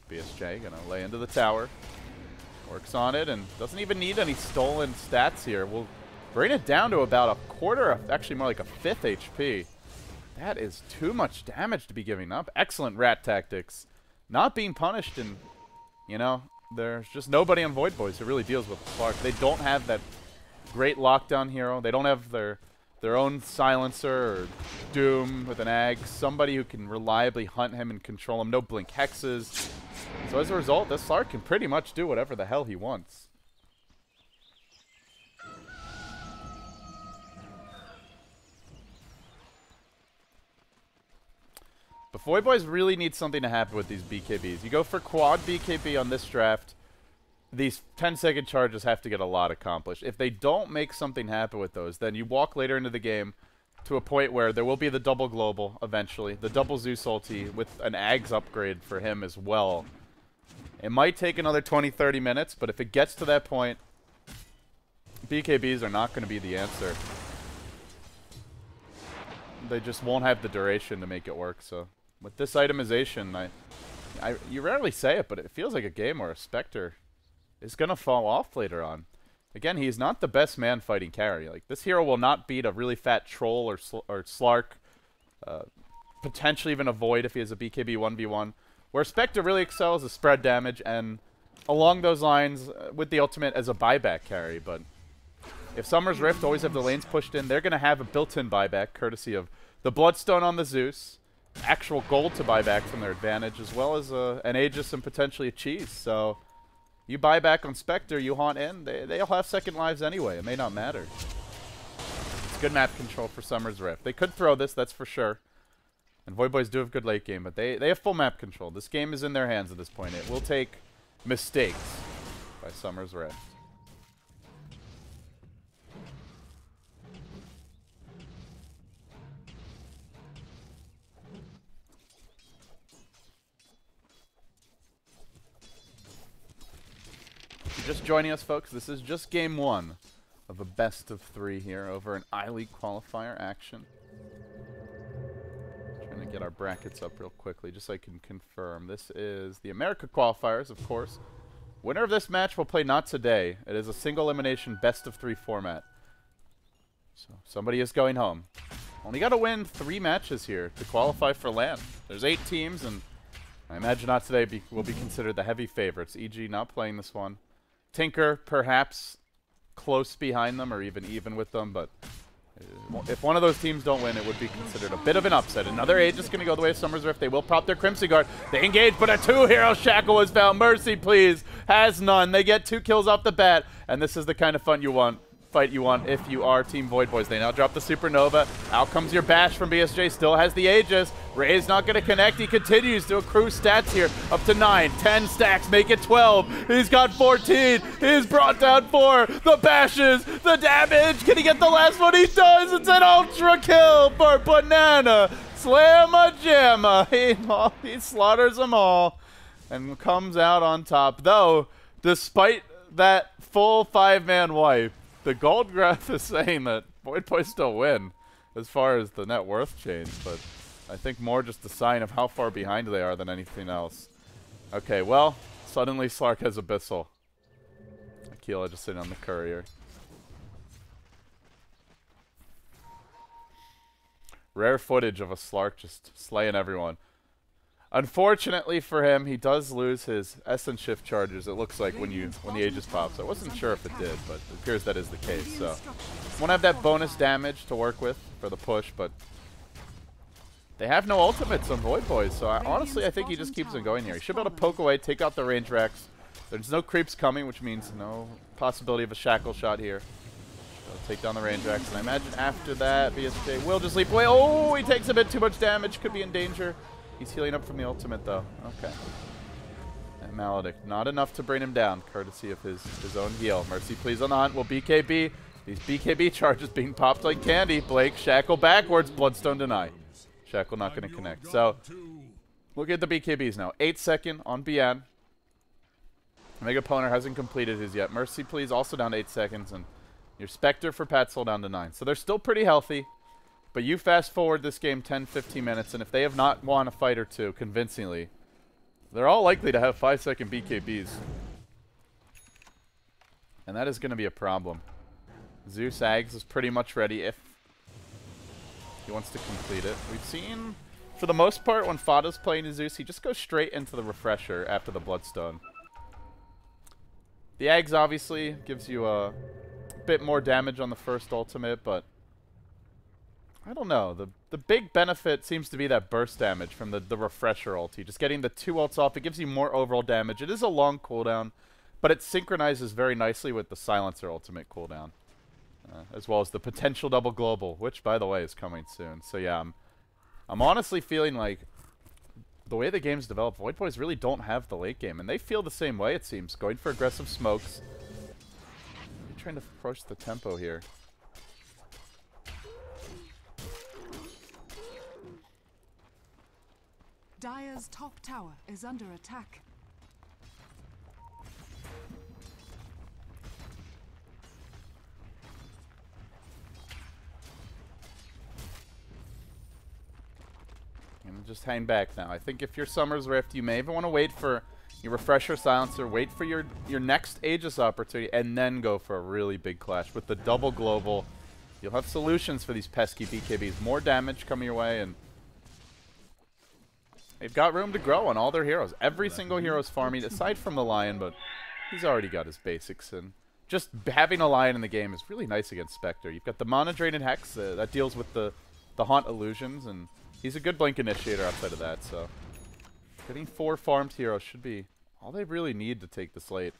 BSJ gonna lay into the tower. Works on it and doesn't even need any stolen stats here. We'll bring it down to about a quarter, actually more like a fifth HP. That is too much damage to be giving up. Excellent rat tactics. Not being punished, and, you know, there's just nobody on Void Boys who really deals with Slark. They don't have that great lockdown hero. They don't have their own silencer or Doom with an Ag. Somebody who can reliably hunt him and control him. No blink hexes. So as a result, this Slark can pretty much do whatever the hell he wants. But Void Boys really need something to happen with these BKBs. You go for quad BKB on this draft, these 10-second charges have to get a lot accomplished. If they don't make something happen with those, then you walk later into the game to a point where there will be the double global eventually, the double Zeus ulti with an Ags upgrade for him as well. It might take another 20-30 minutes, but if it gets to that point, BKBs are not going to be the answer. They just won't have the duration to make it work, so... With this itemization, you rarely say it, but it feels like a game where a Spectre is going to fall off later on. Again, he's not the best man fighting carry. Like, this hero will not beat a really fat Troll or Slark. Potentially even a Void if he has a BKB 1v1. Where Spectre really excels is spread damage, and along those lines, with the ultimate as a buyback carry. But if Summer's Rift always have the lanes pushed in, they're going to have a built-in buyback, courtesy of the Bloodstone on the Zeus, actual gold to buy back from their advantage, as well as an Aegis and potentially a Cheese. So you buy back on Spectre, you haunt in, they'll have second lives anyway. It may not matter. It's good map control for Summer's Rift. They could throw this, that's for sure. And Void Boys do have good late game, but they have full map control. This game is in their hands at this point. It will take mistakes by Summer's Rift. Just joining us, folks, this is just game one of a best of 3 here over an iLeague qualifier action. Trying to get our brackets up real quickly just so I can confirm. This is the America qualifiers, of course. Winner of this match will play not today. It is a single elimination best of 3 format. So somebody is going home. Only got to win 3 matches here to qualify for LAN. There's 8 teams, and I imagine not today will be considered the heavy favorites. EG not playing this one. Tinker, perhaps close behind them or even with them, but if one of those teams don't win, it would be considered a bit of an upset. Another Aegis going to go the way of Summer's Rift. They will pop their Crimson Guard. They engage, but a 2-hero shackle was found. Mercy, please. Has none. They get 2 kills off the bat, and this is the kind of fun you want fight you want if you are Team Void Boys. They now drop the Supernova. Out comes your Bash from BSJ. Still has the Aegis. Ray's not going to connect. He continues to accrue stats here. Up to 9, 10 stacks. Make it 12. He's got 14. He's brought down 4. The Bashes. The damage. Can he get the last one? He does. It's an ultra kill for Banana. Slamma Jamma. He slaughters them all and comes out on top. Though, despite that full 5-man wipe, the gold graph is saying that Void Boys still win as far as the net worth change, but I think more just a sign of how far behind they are than anything else. Okay, well, suddenly Slark has Abyssal. Aquila just sitting on the courier. Rare footage of a Slark just slaying everyone. Unfortunately for him, he does lose his Essence Shift charges, it looks like, when the Aegis pops. I wasn't sure if it did, but it appears that is the case. So, won't have that bonus damage to work with for the push, but they have no ultimates on Void Boys, so honestly, I think he just keeps on going here. He should be able to poke away, take out the range Rex. There's no creeps coming, which means no possibility of a shackle shot here. So take down the range Rex, and I imagine after that, BSJ will just leap away. Oh, he takes a bit too much damage, could be in danger. He's healing up from the ultimate, though. Okay. And Maledict, not enough to bring him down, courtesy of his own heal. Mercy, please, on the hunt. Will BKB. These BKB charges being popped like candy. Blake, Shackle backwards. Bloodstone deny. Shackle not going to connect. So, look at the BKBs now. 8-second on BN. Mega Poner hasn't completed his yet. Mercy, please, also down to 8 seconds. And your Spectre for Petzl down to 9. So they're still pretty healthy. But you fast forward this game 10-15 minutes, and if they have not won a fight or two convincingly, they're all likely to have 5-second BKBs. And that is going to be a problem. Zeus Ags is pretty much ready if he wants to complete it. We've seen, for the most part, when Fada's playing Zeus, he just goes straight into the refresher after the Bloodstone. The Ags obviously gives you a bit more damage on the first ultimate, but I don't know. The big benefit seems to be that burst damage from the refresher ulti. Just getting the 2 ults off, it gives you more overall damage. It is a long cooldown, but it synchronizes very nicely with the silencer ultimate cooldown. As well as the potential double global, which, by the way, is coming soon. So yeah, I'm honestly feeling like the way the game's developed, Void Boys really don't have the late game, and they feel the same way, it seems. Going for aggressive smokes. You're trying to approach the tempo here. Dire's top tower is under attack. And just hang back now. I think if you're Summer's Rift, you may even want to wait for your refresher silencer, wait for your next Aegis opportunity, and then go for a really big clash. With the double global, you'll have solutions for these pesky BKBs. More damage coming your way, and they've got room to grow on all their heroes. Every single hero is farming, aside from the Lion, but he's already got his basics. And just having a Lion in the game is really nice against Spectre. You've got the Mana Drained Hex that deals with the Haunt illusions, and he's a good Blink Initiator outside of that. So getting 4 farmed heroes should be all they really need to take the slate.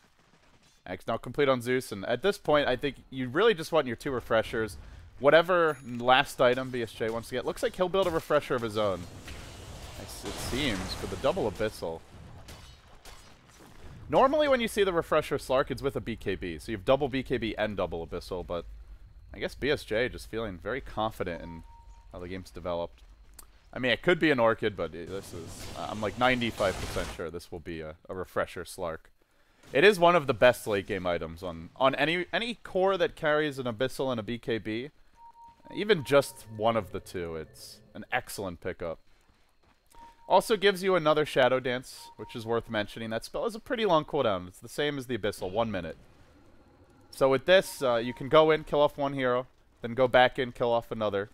X now complete on Zeus, and at this point, I think you really just want your 2 refreshers. Whatever last item BSJ wants to get. Looks like he'll build a refresher of his own. It seems, for the double Abyssal. Normally when you see the refresher Slark, it's with a BKB. So you have double BKB and double Abyssal, but I guess BSJ just feeling very confident in how the game's developed. I mean, it could be an Orchid, but this is, I'm like 95% sure this will be a refresher Slark. It is one of the best late game items on any core that carries an Abyssal and a BKB. Even just one of the 2, it's an excellent pickup. Also gives you another Shadow Dance, which is worth mentioning. That spell has a pretty long cooldown. It's the same as the Abyssal, 1 minute. So with this, you can go in, kill off 1 hero, then go back in, kill off another.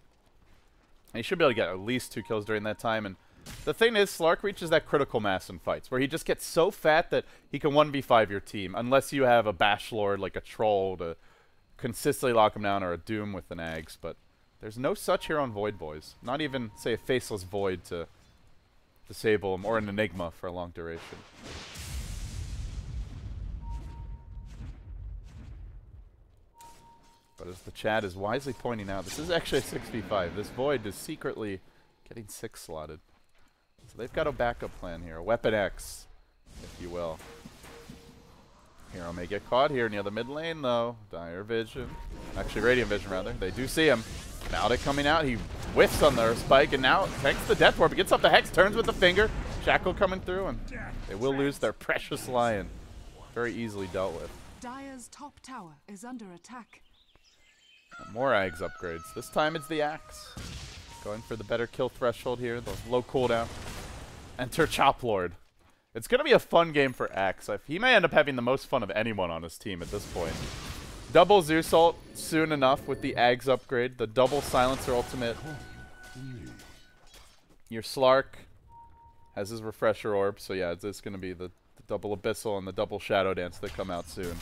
And you should be able to get at least 2 kills during that time. And the thing is, Slark reaches that critical mass in fights, where he just gets so fat that he can 1v5 your team, unless you have a Bash Lord, like a Troll, to consistently lock him down, or a Doom with an Ags. But there's no such here on Void Boys. Not even, say, a Faceless Void to disable him, or an Enigma for a long duration. But as the chat is wisely pointing out, this is actually a 6v5. This Void is secretly getting 6 slotted. So they've got a backup plan here, a Weapon X, if you will. Hero may get caught here near the mid lane, though. Dire Vision. Actually, Radiant Vision, rather. They do see him. Mautic coming out. He whiffs on their spike, and now takes the Death Warp. He gets up the Hex, turns with the finger. Shackle coming through, and they will lose their precious Lion. Very easily dealt with. Dire's top tower is under attack. More Ags upgrades. This time it's the Axe. Going for the better kill threshold here. The low cooldown. Enter Chop Lord. It's going to be a fun game for Axe. He may end up having the most fun of anyone on his team at this point. Double Zeus ult soon enough with the Ags upgrade. The double Silencer ultimate. Your Slark has his Refresher Orb. So yeah, it's going to be the double Abyssal and the double Shadow Dance that come out soon.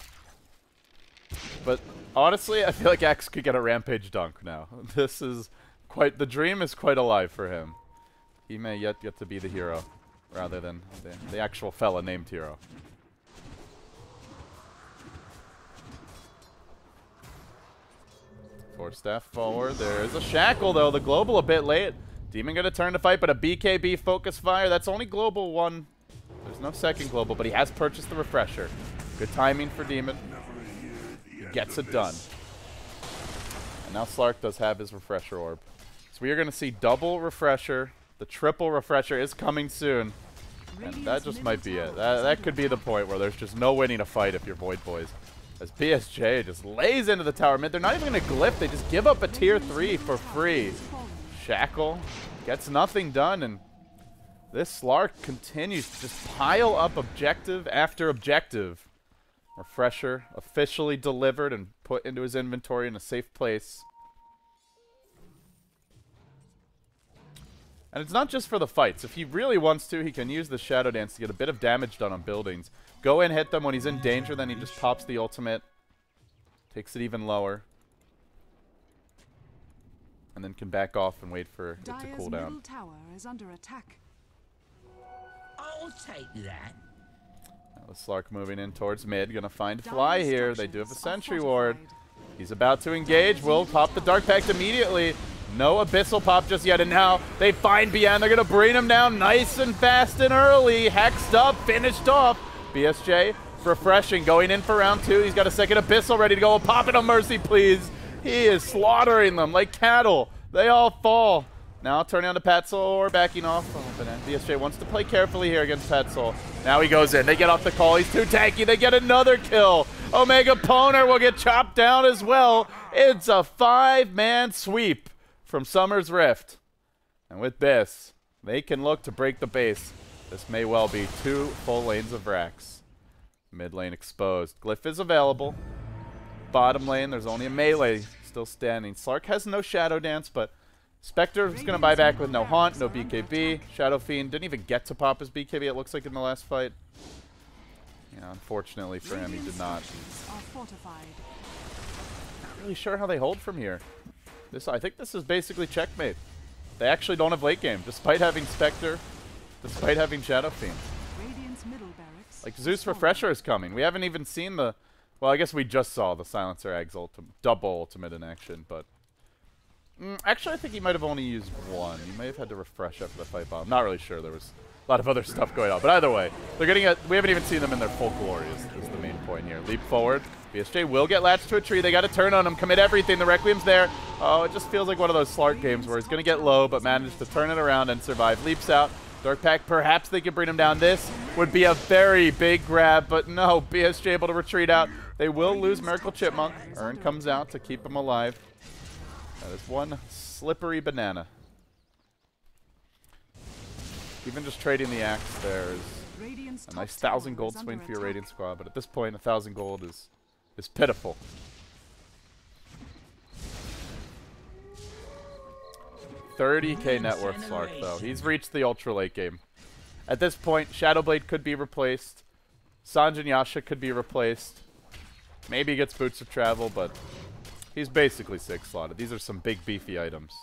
But honestly, I feel like Axe could get a Rampage Dunk now. This is quite... The dream is quite alive for him. He may yet get to be the hero, rather than the actual fella named hero. Force staff forward. There is a Shackle, though. The Global a bit late. Demon going to turn to fight, but a BKB Focus Fire. That's only Global 1. There's no second Global, but he has purchased the Refresher. Good timing for Demon. He gets it done. And now Slark does have his Refresher Orb. So we are going to see double Refresher. The triple Refresher is coming soon. And that just might be it. That could be the point where there's just no winning a fight if you're Void Boys. As BSJ just lays into the tower mid. They're not even going to glyph. They just give up a tier 3 for free. Shackle gets nothing done. And this Slark continues to just pile up objective after objective. Refresher officially delivered and put into his inventory in a safe place. And it's not just for the fights. If he really wants to, he can use the Shadow Dance to get a bit of damage done on buildings. Go in, hit them when he's in danger, then he just pops the ultimate. Takes it even lower. And then can back off and wait for it to cool down. Middle tower is under attack. I'll take that. Now the Slark moving in towards mid. Gonna find Fly here. They do have a Sentry Ward. He's about to engage. Will pop the Dark Pact immediately. No Abyssal pop just yet, and now they find Bian. They're going to bring him down nice and fast and early. Hexed up, finished off. BSJ refreshing, going in for round 2. He's got a second Abyssal ready to go. Pop it on Mercy, please. He is slaughtering them like cattle. They all fall. Now turning on to Patzel or backing off. Oh, BSJ wants to play carefully here against Patzel. Now he goes in. They get off the call. He's too tanky. They get another kill. Omega Poner will get chopped down as well. It's a 5-man sweep from Summer's Rift. And with this, they can look to break the base. This may well be 2 full lanes of Rax. Mid lane exposed. Glyph is available. Bottom lane, there's only a melee still standing. Slark has no Shadow Dance, but Spectre is going to buy back with no Haunt, no BKB. Shadow Fiend didn't even get to pop his BKB, it looks like, in the last fight. Yeah, unfortunately for him, he did not. Not really sure how they hold from here. I think this is basically checkmate. They actually don't have late game, despite having Spectre, despite having Shadow Fiend. Like, Zeus Refresher is coming. We haven't even seen the... Well, I guess we just saw the Silencer Ags double ultimate in action, but... actually, I think he might have only used 1. He may have had to refresh after the fight bomb. Not really sure. There was a lot of other stuff going on. But either way, they're getting it. We haven't even seen them in their full glory is the main point here. Leap forward. BSJ will get latched to a tree. They got to turn on him, commit everything. The Requiem's there. Oh, it just feels like one of those Slark games where he's going to get low, but managed to turn it around and survive. Leaps out. Dark Pact, perhaps they can bring him down. This would be a very big grab, but no. BSJ able to retreat out. They will lose Miracle Chipmunk. Urn comes out to keep him alive. That is one slippery banana. Even just trading the axe there is a nice 1,000 gold swing for your Radiant squad, but at this point, 1,000 gold is pitiful. $30K net worth Slark, though. He's reached the ultra late game. At this point, Shadowblade could be replaced. Sanjin Yasha could be replaced. Maybe he gets Boots of Travel, but he's basically 6 slotted. These are some big, beefy items.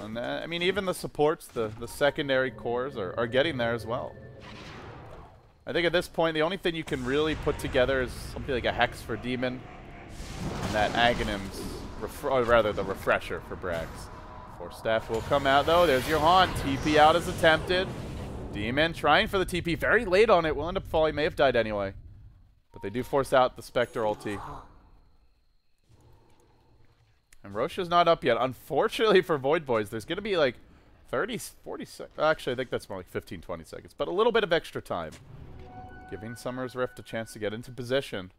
And I mean, even the supports, the secondary cores are getting there as well. I think at this point, the only thing you can really put together is something like a Hex for Demon. And that Aghanim's, or rather the refresher for Brax. Force Staff will come out though. There's your Haunt. TP out is attempted. Demon trying for the TP. Very late on it. Will end up falling. May have died anyway. But they do force out the Spectre ulti. And Rosha's not up yet. Unfortunately for Void Boys, there's going to be like 30, 40 seconds. Actually, I think that's more like 15, 20 seconds. But a little bit of extra time. Giving Summer's Rift a chance to get into position.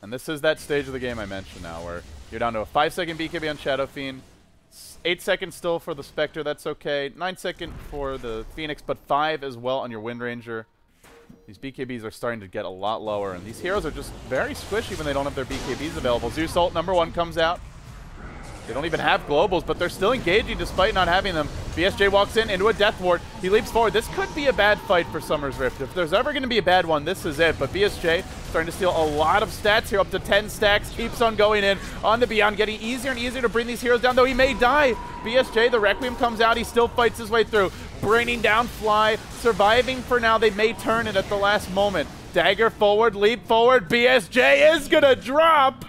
And this is that stage of the game I mentioned now where you're down to a 5-second BKB on Shadow Fiend. 8 seconds still for the Spectre, that's okay. 9 seconds for the Phoenix, but 5 as well on your Wind Ranger. These BKBs are starting to get a lot lower, and these heroes are just very squishy when they don't have their BKBs available. Zeus ult #1 comes out. They don't even have globals, but they're still engaging despite not having them. BSJ walks in into a Death Ward. He leaps forward. This could be a bad fight for Summer's Rift. If there's ever going to be a bad one, this is it. But BSJ starting to steal a lot of stats here, up to 10 stacks. Keeps on going in on the Beyond, getting easier and easier to bring these heroes down, though he may die. BSJ, the Requiem comes out. He still fights his way through. Bringing down Fly. Surviving for now. They may turn it at the last moment. Dagger forward, leap forward. BSJ is going to drop.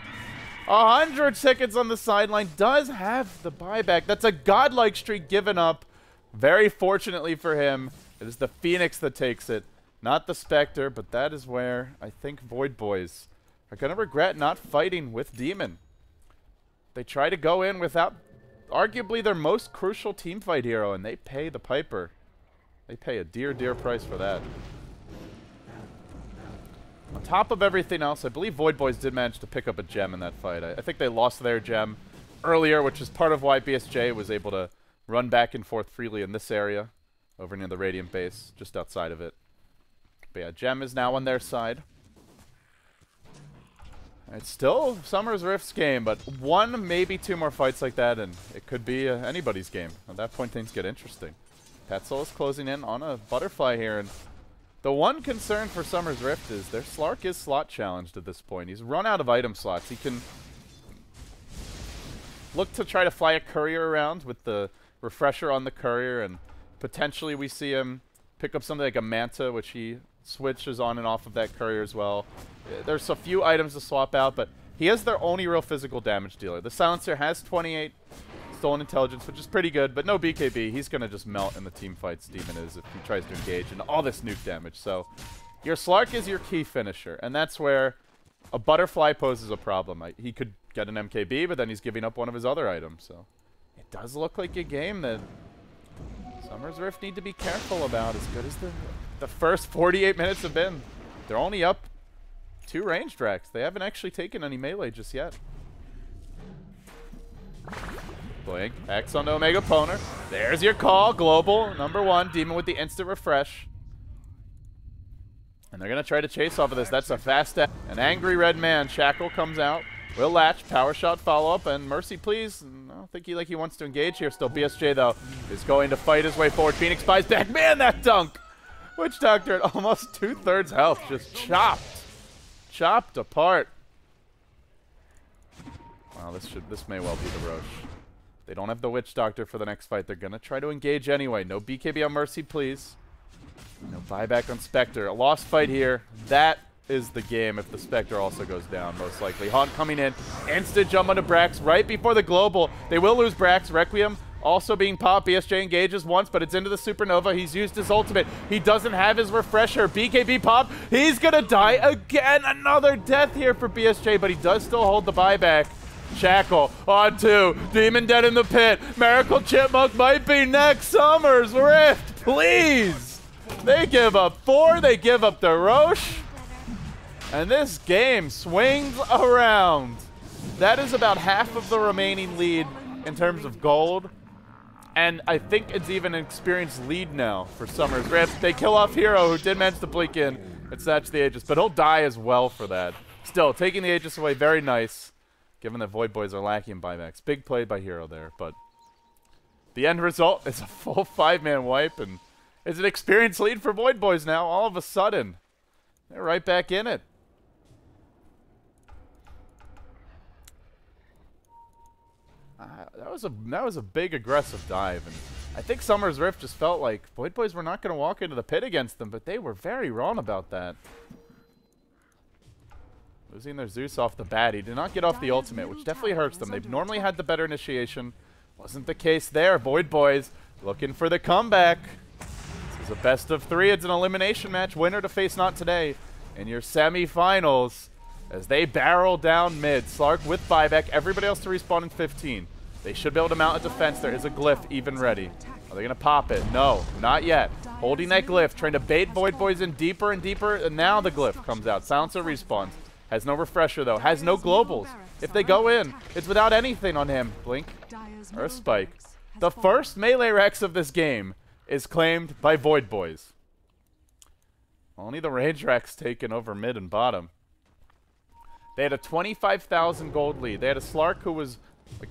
100 seconds on the sideline, does have the buyback. That's a godlike streak given up. Very fortunately for him, it is the Phoenix that takes it, not the Spectre, but that is where I think Void Boys are going to regret not fighting with Demon. They try to go in without arguably their most crucial teamfight hero, and they pay the piper. They pay a dear, dear price for that. On top of everything else, I believe Void Boys did manage to pick up a gem in that fight. I think they lost their gem earlier, which is part of why BSJ was able to run back and forth freely in this area, over near the Radiant base, just outside of it. But yeah, gem is now on their side. It's still Summer's Rift's game, but one, maybe two more fights like that, and it could be anybody's game. At that point, things get interesting. Petzl is closing in on a Butterfly here, and the one concern for Summer's Rift is their Slark is slot challenged at this point. He's run out of item slots. He can look to try to fly a courier around with the refresher on the courier, and potentially we see him pick up something like a Manta, which he switches on and off of that courier as well. There's a few items to swap out, but he is their only real physical damage dealer. The Silencer has 28 Stolen Intelligence, which is pretty good, but no BKB. He's going to just melt in the team fights, Demon is, if he tries to engage in all this nuke damage. So your Slark is your key finisher, and that's where a Butterfly poses a problem. He could get an MKB, but then he's giving up one of his other items. So it does look like a game that Summer's Rift need to be careful about, as good as the first 48 minutes have been. They're only up 2 ranged racks. They haven't actually taken any melee just yet. Blink, X on the Omega Poner. There's your call, global, #1, Demon with the instant refresh. And they're going to try to chase off of this. That's a fast step. An angry red man, Shackle comes out. Will latch, power shot follow-up, and Mercy, please. I don't think he wants to engage here still. BSJ, though, is going to fight his way forward. Phoenix buys back. Man, that dunk! Witch Doctor at almost 2/3 health, just chopped apart. Wow, this may well be the Roche. They don't have the Witch Doctor for the next fight. They're going to try to engage anyway. No BKB on Mercy, please. No buyback on Spectre. A lost fight here. That is the game if the Spectre also goes down, most likely. Haunt coming in. Instant jump onto Brax right before the global. They will lose Brax. Requiem also being popped. BSJ engages once, but it's into the Supernova. He's used his ultimate. He doesn't have his refresher. BKB pop. He's going to die again. Another death here for BSJ, but he does still hold the buyback. Shackle on 2. Demon dead in the pit. Miracle Chipmunk might be next. Summer's Rift, please. They give up 4. They give up the Roche. And this game swings around. That is about half of the remaining lead in terms of gold. And I think it's even an experienced lead now for Summer's Rift. They kill off Hero, who did manage to blink in and snatch the Aegis, but he'll die as well for that. Still, taking the Aegis away, very nice. Given that Void Boys are lacking in buybacks. Big play by Hero there, but the end result is a full 5-man wipe, and it's an experienced lead for Void Boys now. All of a sudden, they're right back in it. That was a big aggressive dive, and I think Summer's Rift just felt like Void Boys were not going to walk into the pit against them, but they were very wrong about that. Losing their Zeus off the bat. He did not get off the ultimate, which definitely hurts them. They've normally had the better initiation. Wasn't the case there. Void Boys looking for the comeback. This is a best of 3. It's an elimination match. Winner to face not today in your semifinals as they barrel down mid. Slark with buyback. Everybody else to respawn in 15. They should be able to mount a defense. There is a glyph even ready. Are they going to pop it? No, not yet. Holding that glyph, trying to bait Void Boys in deeper and deeper, and now the glyph comes out. Silencer respawns. Has no refresher, though. Has no globals. If they go in, it's without anything on him. Blink or a spike. The first melee Rex of this game is claimed by Void Boys. Only the range Rex taken over mid and bottom. They had a 25,000 gold lead. They had a Slark who was like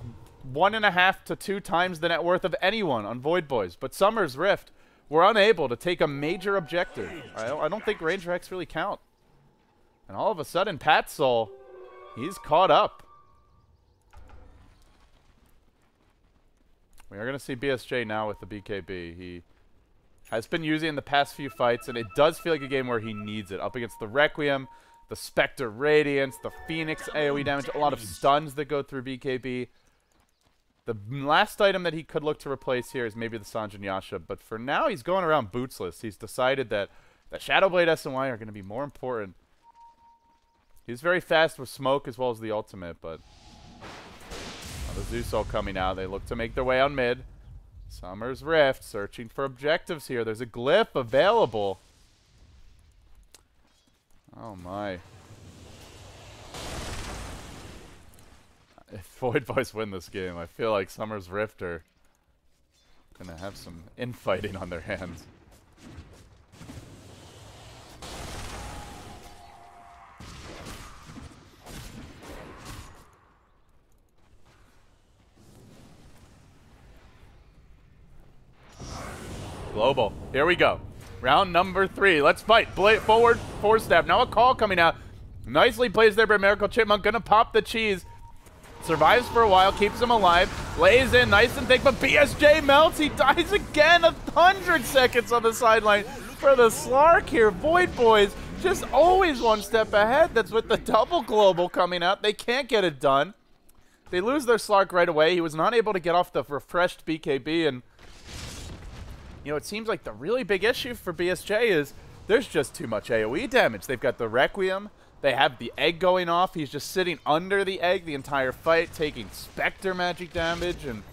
1.5 to 2 times the net worth of anyone on Void Boys. But Summer's Rift were unable to take a major objective. I don't think range Rex really count. And all of a sudden, Pat Soul, he's caught up. We are going to see BSJ now with the BKB. He has been using it in the past few fights, and it does feel like a game where he needs it. Up against the Requiem, the Spectre Radiance, the Phoenix AoE damage, a lot of stuns that go through BKB. The last item that he could look to replace here is maybe the Sanjin Yasha, but for now he's going around bootsless. He's decided that Shadowblade SNY are going to be more important. He's very fast with smoke as well as the ultimate, but the Zeus all coming out. They look to make their way on mid. Summer's Rift searching for objectives here. There's a glyph available. Oh my. If Void Boys win this game, I feel like Summer's Rift are going to have some infighting on their hands. Global. Here we go. Round number 3. Let's fight. Blade forward, 4-step. Now a call coming out. Nicely plays there by Miracle Chipmunk. Gonna pop the cheese. Survives for a while, keeps him alive. Lays in nice and thick, but BSJ melts. He dies again. 100 seconds on the sideline for the Slark here. Void Boys just always one step ahead. That's with the double global coming out. They can't get it done. They lose their Slark right away. He was not able to get off the refreshed BKB, and you know, it seems like the really big issue for BSJ is there's just too much AoE damage. They've got the Requiem. They have the egg going off. He's just sitting under the egg the entire fight, taking Spectre magic damage, and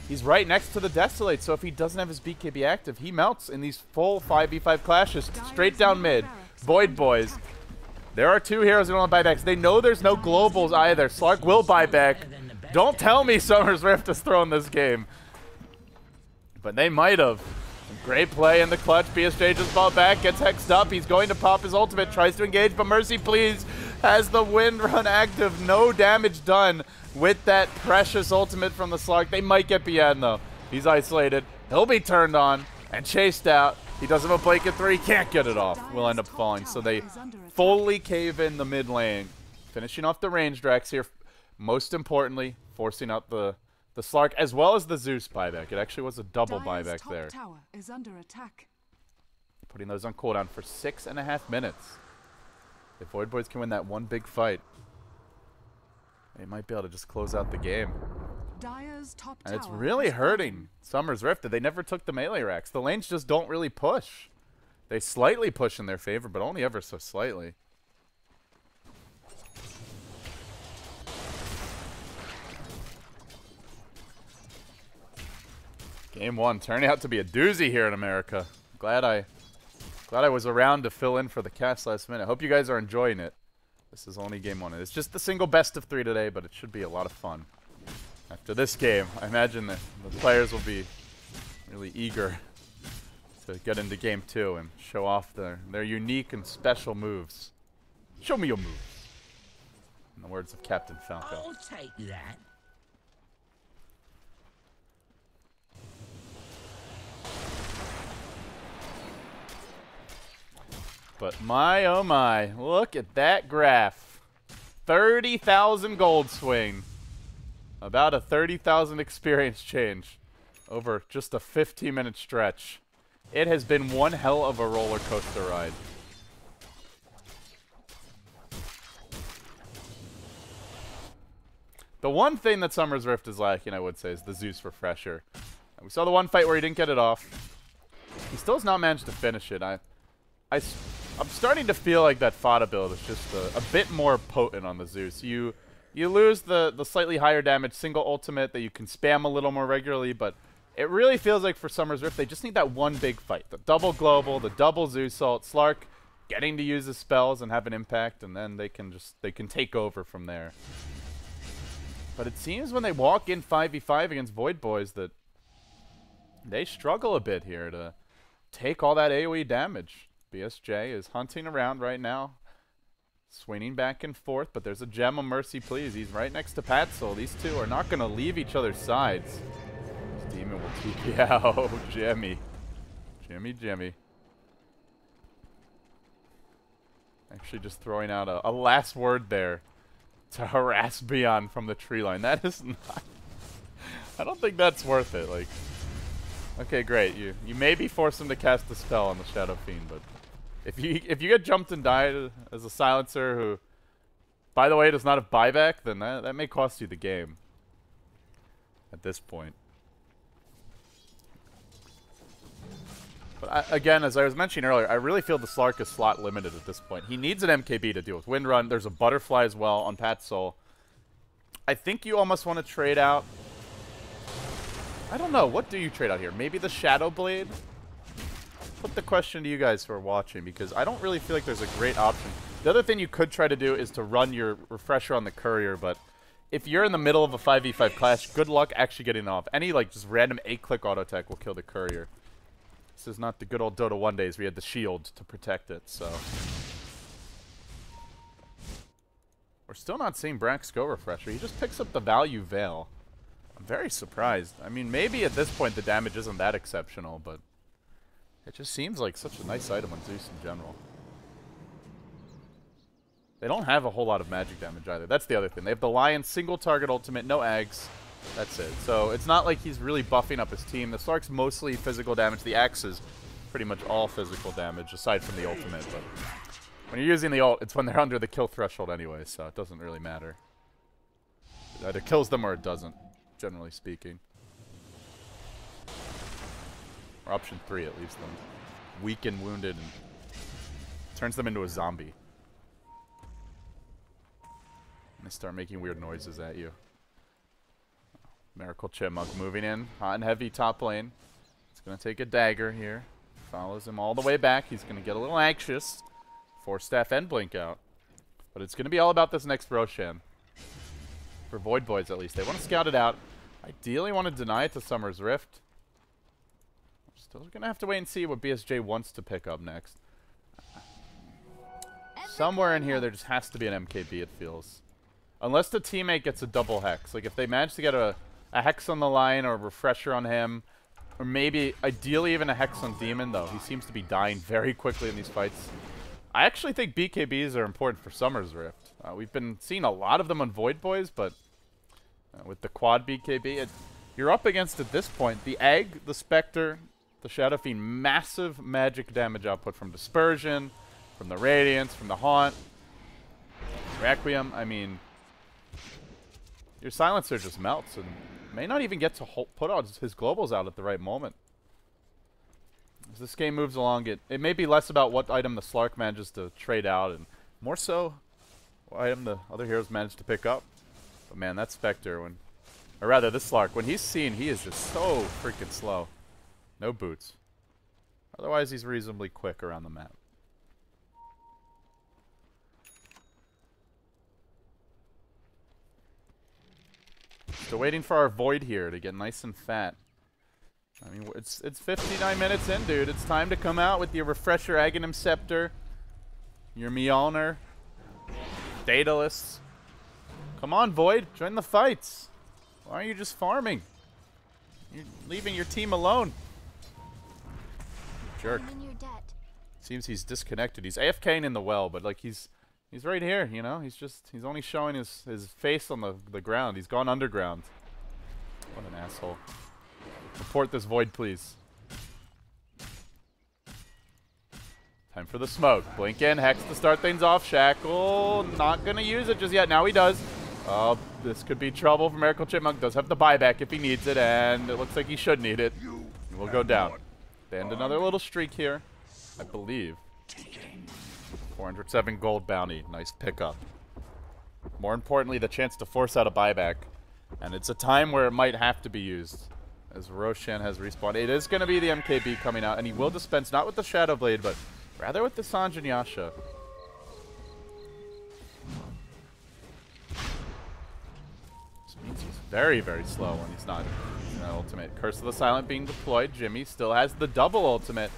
he's right next to the Desolate, so if he doesn't have his BKB active, he melts in these full 5v5 clashes straight down mid. Void Boys. There are 2 heroes who don't have buybacks. They know there's no globals either. Slark will buy back. Don't tell me Summer's Rift is throwing this game. But they might have. Great play in the clutch. BSJ just bought back, gets hexed up. He's going to pop his ultimate, tries to engage, but Mercy Please has the wind run active. No damage done with that precious ultimate from the Slark. They might get BN though. He's isolated. He'll be turned on and chased out. He doesn't have a blanket 3. Can't get it off. Will end up falling. So they fully cave in the mid lane. Finishing off the ranged Rex here. Most importantly, forcing out the Slark, as well as the Zeus buyback. It actually was a double buyback there. Tower is under attack. Putting those on cooldown for 6.5 minutes. If Void Boys can win that one big fight, they might be able to just close out the game. Dire's top And it's tower really is hurting Summer's Rift that they never took the melee racks. The lanes just don't really push. They slightly push in their favor, but only ever so slightly. Game 1 turning out to be a doozy here in America. Glad I was around to fill in for the cast last minute. Hope you guys are enjoying it. This is only game 1. It's just the single best of 3 today, but it should be a lot of fun. After this game, I imagine that the players will be really eager to get into game 2 and show off their unique and special moves. Show me your moves. In the words of Captain Falco. I'll take that. But my, oh my, look at that graph. 30,000 gold swing. About a 30,000 experience change over just a 15-minute stretch. It has been one hell of a roller coaster ride. The one thing that Summer's Rift is lacking, I would say, is the Zeus refresher. We saw the one fight where he didn't get it off. He still has not managed to finish it. I'm starting to feel like that Fada build is just a bit more potent on the Zeus. You lose the slightly higher damage single ultimate that you can spam a little more regularly, but it really feels like for Summer's Rift, they just need that one big fight. The double global, the double Zeus ult, Slark getting to use his spells and have an impact, and then they can take over from there. But it seems when they walk in 5v5 against Void Boys that they struggle a bit here to take all that AoE damage. BSJ is hunting around right now, swinging back and forth, but there's a Gem of Mercy, please. He's right next to Patzel. These two are not going to leave each other's sides. This Demon will TP out. Jemmy. Jemmy. Actually just throwing out a last word there to harass Beyond from the tree line. That is not... I don't think that's worth it. Like, okay, great. You maybe force him to cast a spell on the Shadow Fiend, but if you get jumped and died as a silencer who, by the way, does not have buyback, then that may cost you the game at this point. But again, as I was mentioning earlier, I really feel the Slark is slot limited at this point. He needs an MKB to deal with Wind Run. There's a Butterfly as well on Pat Soul. I think you almost want to trade out. I don't know. What do you trade out here? Maybe the Shadow Blade? Put the question to you guys who are watching, because I don't really feel like there's a great option. The other thing you could try to do is to run your Refresher on the Courier, but if you're in the middle of a 5v5 clash, good luck actually getting it off. Any like just random 8-click auto attack will kill the Courier. This is not the good old Dota 1 days. We had the shield to protect it, so. We're still not seeing Brax go Refresher. He just picks up the value Veil. I'm very surprised. I mean, maybe at this point the damage isn't that exceptional, but it just seems like such a nice item on Zeus in general. They don't have a whole lot of magic damage either. That's the other thing. They have the Lion single target ultimate, no Ags. That's it. So it's not like he's really buffing up his team. The Slark's mostly physical damage. The Axe is pretty much all physical damage, aside from the ultimate. But when you're using the ult, it's when they're under the kill threshold anyway, so it doesn't really matter. It either kills them or it doesn't, generally speaking. Or option 3, at least them. Weak and wounded and turns them into a zombie. And they start making weird noises at you. Miracle Chipmunk moving in, hot and heavy top lane. It's going to take a dagger here. Follows him all the way back. He's going to get a little anxious. Force Staff and Blink out. But it's going to be all about this next Roshan. For Void Boys, at least. They want to scout it out. Ideally want to deny it to Summer's Rift. Still going to have to wait and see what BSJ wants to pick up next. Somewhere in here, there just has to be an MKB, it feels. Unless the teammate gets a double Hex. Like, if they manage to get a Hex on the Lion or a Refresher on him, or maybe, ideally, even a Hex on Demon, though. He seems to be dying very quickly in these fights. I actually think BKBs are important for Summer's Rift. We've been seeing a lot of them on Void Boys, but with the quad BKB, you're up against, at this point, the Egg, the Spectre, the Shadow Fiend. Massive magic damage output from Dispersion, from the Radiance, from the Haunt, Requiem. I mean, your Silencer just melts and may not even get to put out his globals out at the right moment. As this game moves along, it may be less about what item the Slark manages to trade out and more so what item the other heroes manage to pick up. But man, that Spectre, or rather this Slark, when he's seen, he is just so freaking slow. No boots. Otherwise, he's reasonably quick around the map. Still waiting for our Void here to get nice and fat. I mean, it's 59 minutes in, dude. It's time to come out with your Refresher Aghanim Scepter, your Mjolnir, Daedalus. Come on, Void. Join the fights. Why aren't you just farming? You're leaving your team alone. Jerk. Seems he's disconnected. He's AFKing in the well, but like he's right here, you know? He's only showing his face on the ground. He's gone underground. What an asshole. Report this void, please. Time for the smoke. Blink in, Hex to start things off. Shackle, not going to use it just yet. Now he does. Oh, this could be trouble for Miracle Chipmunk. Does have the buyback if he needs it, and it looks like he should need it. He will go down. And another little streak here, I believe. 407 gold bounty. Nice pickup. More importantly, the chance to force out a buyback. And it's a time where it might have to be used, as Roshan has respawned. It is going to be the MKB coming out, and he will dispense, not with the Shadow Blade, but rather with the Sanj and Yasha. This means he's very, very slow when he's not using that ultimate. Curse of the Silent being deployed. Jimmy still has the double ultimate.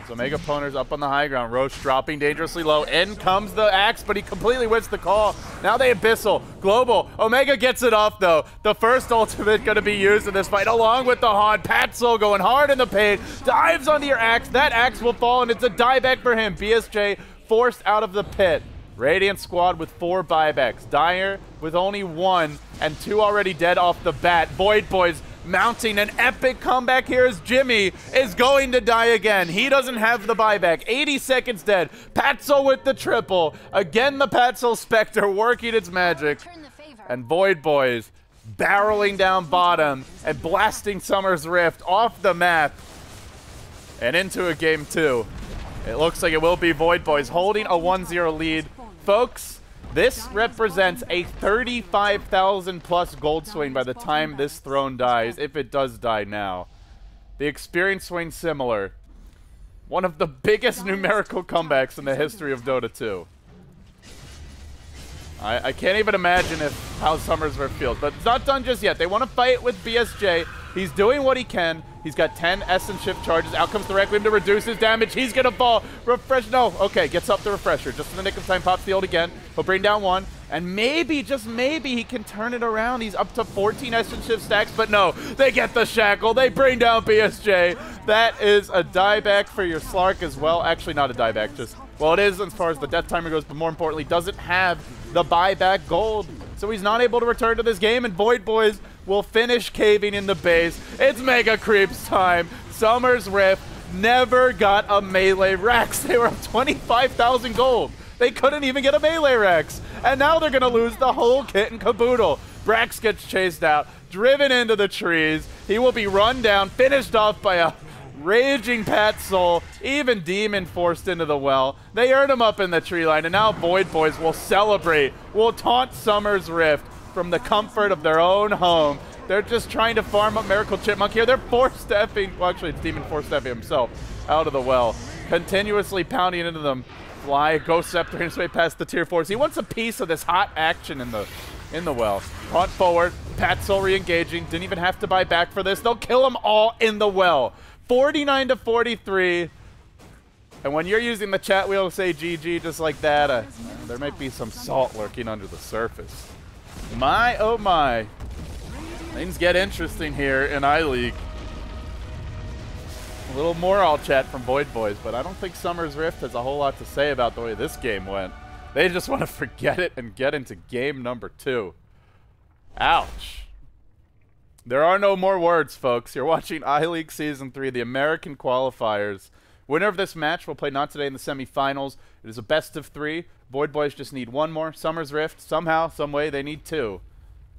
So Omega Poner's up on the high ground. Roche dropping dangerously low. In comes the axe, but he completely whiffs the call. Now they Abyssal. Global. Omega gets it off, though. The first ultimate going to be used in this fight, along with the Haunt. Patzel going hard in the paint. Dives onto your axe. That axe will fall, and it's a dieback for him. BSJ forced out of the pit. Radiant squad with 4 buybacks. Dire with only 1, and 2 already dead off the bat. Void Boys mounting an epic comeback here as Jimmy is going to die again. He doesn't have the buyback. 80 seconds dead. Patzel with the triple. Again, the Patzel Spectre working its magic. And Void Boys barreling down bottom and blasting Summer's Rift off the map and into a game 2. It looks like it will be Void Boys holding a 1-0 lead. Folks, this represents a 35,000 plus gold swing by the time this throne dies, if it does die now. The experience swing similar. One of the biggest numerical comebacks in the history of Dota 2. I can't even imagine how Summer's Rift feels, but it's not done just yet. They want to fight with BSJ. He's doing what he can. He's got 10 Essence Shift charges. Out comes the Requiem to reduce his damage. He's going to fall. Refresh. No. Okay, gets up the Refresher. Just in the nick of time, pops the ult again. He'll bring down 1. And maybe, just maybe, he can turn it around. He's up to 14 Essence Shift stacks. But no, they get the Shackle. They bring down BSJ. That is a dieback for your Slark as well. Actually, not a dieback. Just, well, it is as far as the death timer goes. But more importantly, doesn't have the buyback gold. So he's not able to return to this game. And Void Boys will finish caving in the base. It's Mega Creeps time. Summer's Rift never got a melee Rex. They were up 25,000 gold. They couldn't even get a melee Rex. And now they're going to lose the whole kit and caboodle. Brax gets chased out, driven into the trees. He will be run down, finished off by a raging Patzel. Even Demon forced into the well. They earned him up in the tree line, and now Void Boys will celebrate, will taunt Summer's Rift from the comfort of their own home. They're just trying to farm up Miracle Chipmunk here. They're force-stepping, well, actually, it's Demon force-stepping himself out of the well, continuously pounding into them. Fly, Ghost Scepter his way past the tier 4s. He wants a piece of this hot action in the well. Hunt forward, Patzel re-engaging. Didn't even have to buy back for this. They'll kill them all in the well. 49 to 43. And when you're using the chat wheel to say GG just like that, there might be some salt lurking under the surface. My, oh my. Things get interesting here in iLeague. A little more all chat from Void Boys, but I don't think Summer's Rift has a whole lot to say about the way this game went. They just want to forget it and get into game number 2. Ouch. There are no more words, folks. You're watching iLeague Season 3, the American qualifiers. Winner of this match will play not today in the semifinals. It is a best of 3. Void Boys just need 1 more. Summer's Rift, somehow, some way, they need 2.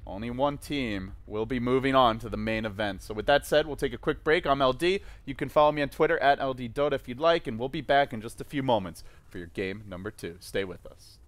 Only 1 team will be moving on to the main event. So with that said, we'll take a quick break. I'm LD. You can follow me on Twitter at LDDota if you'd like, and we'll be back in just a few moments for your game number 2. Stay with us.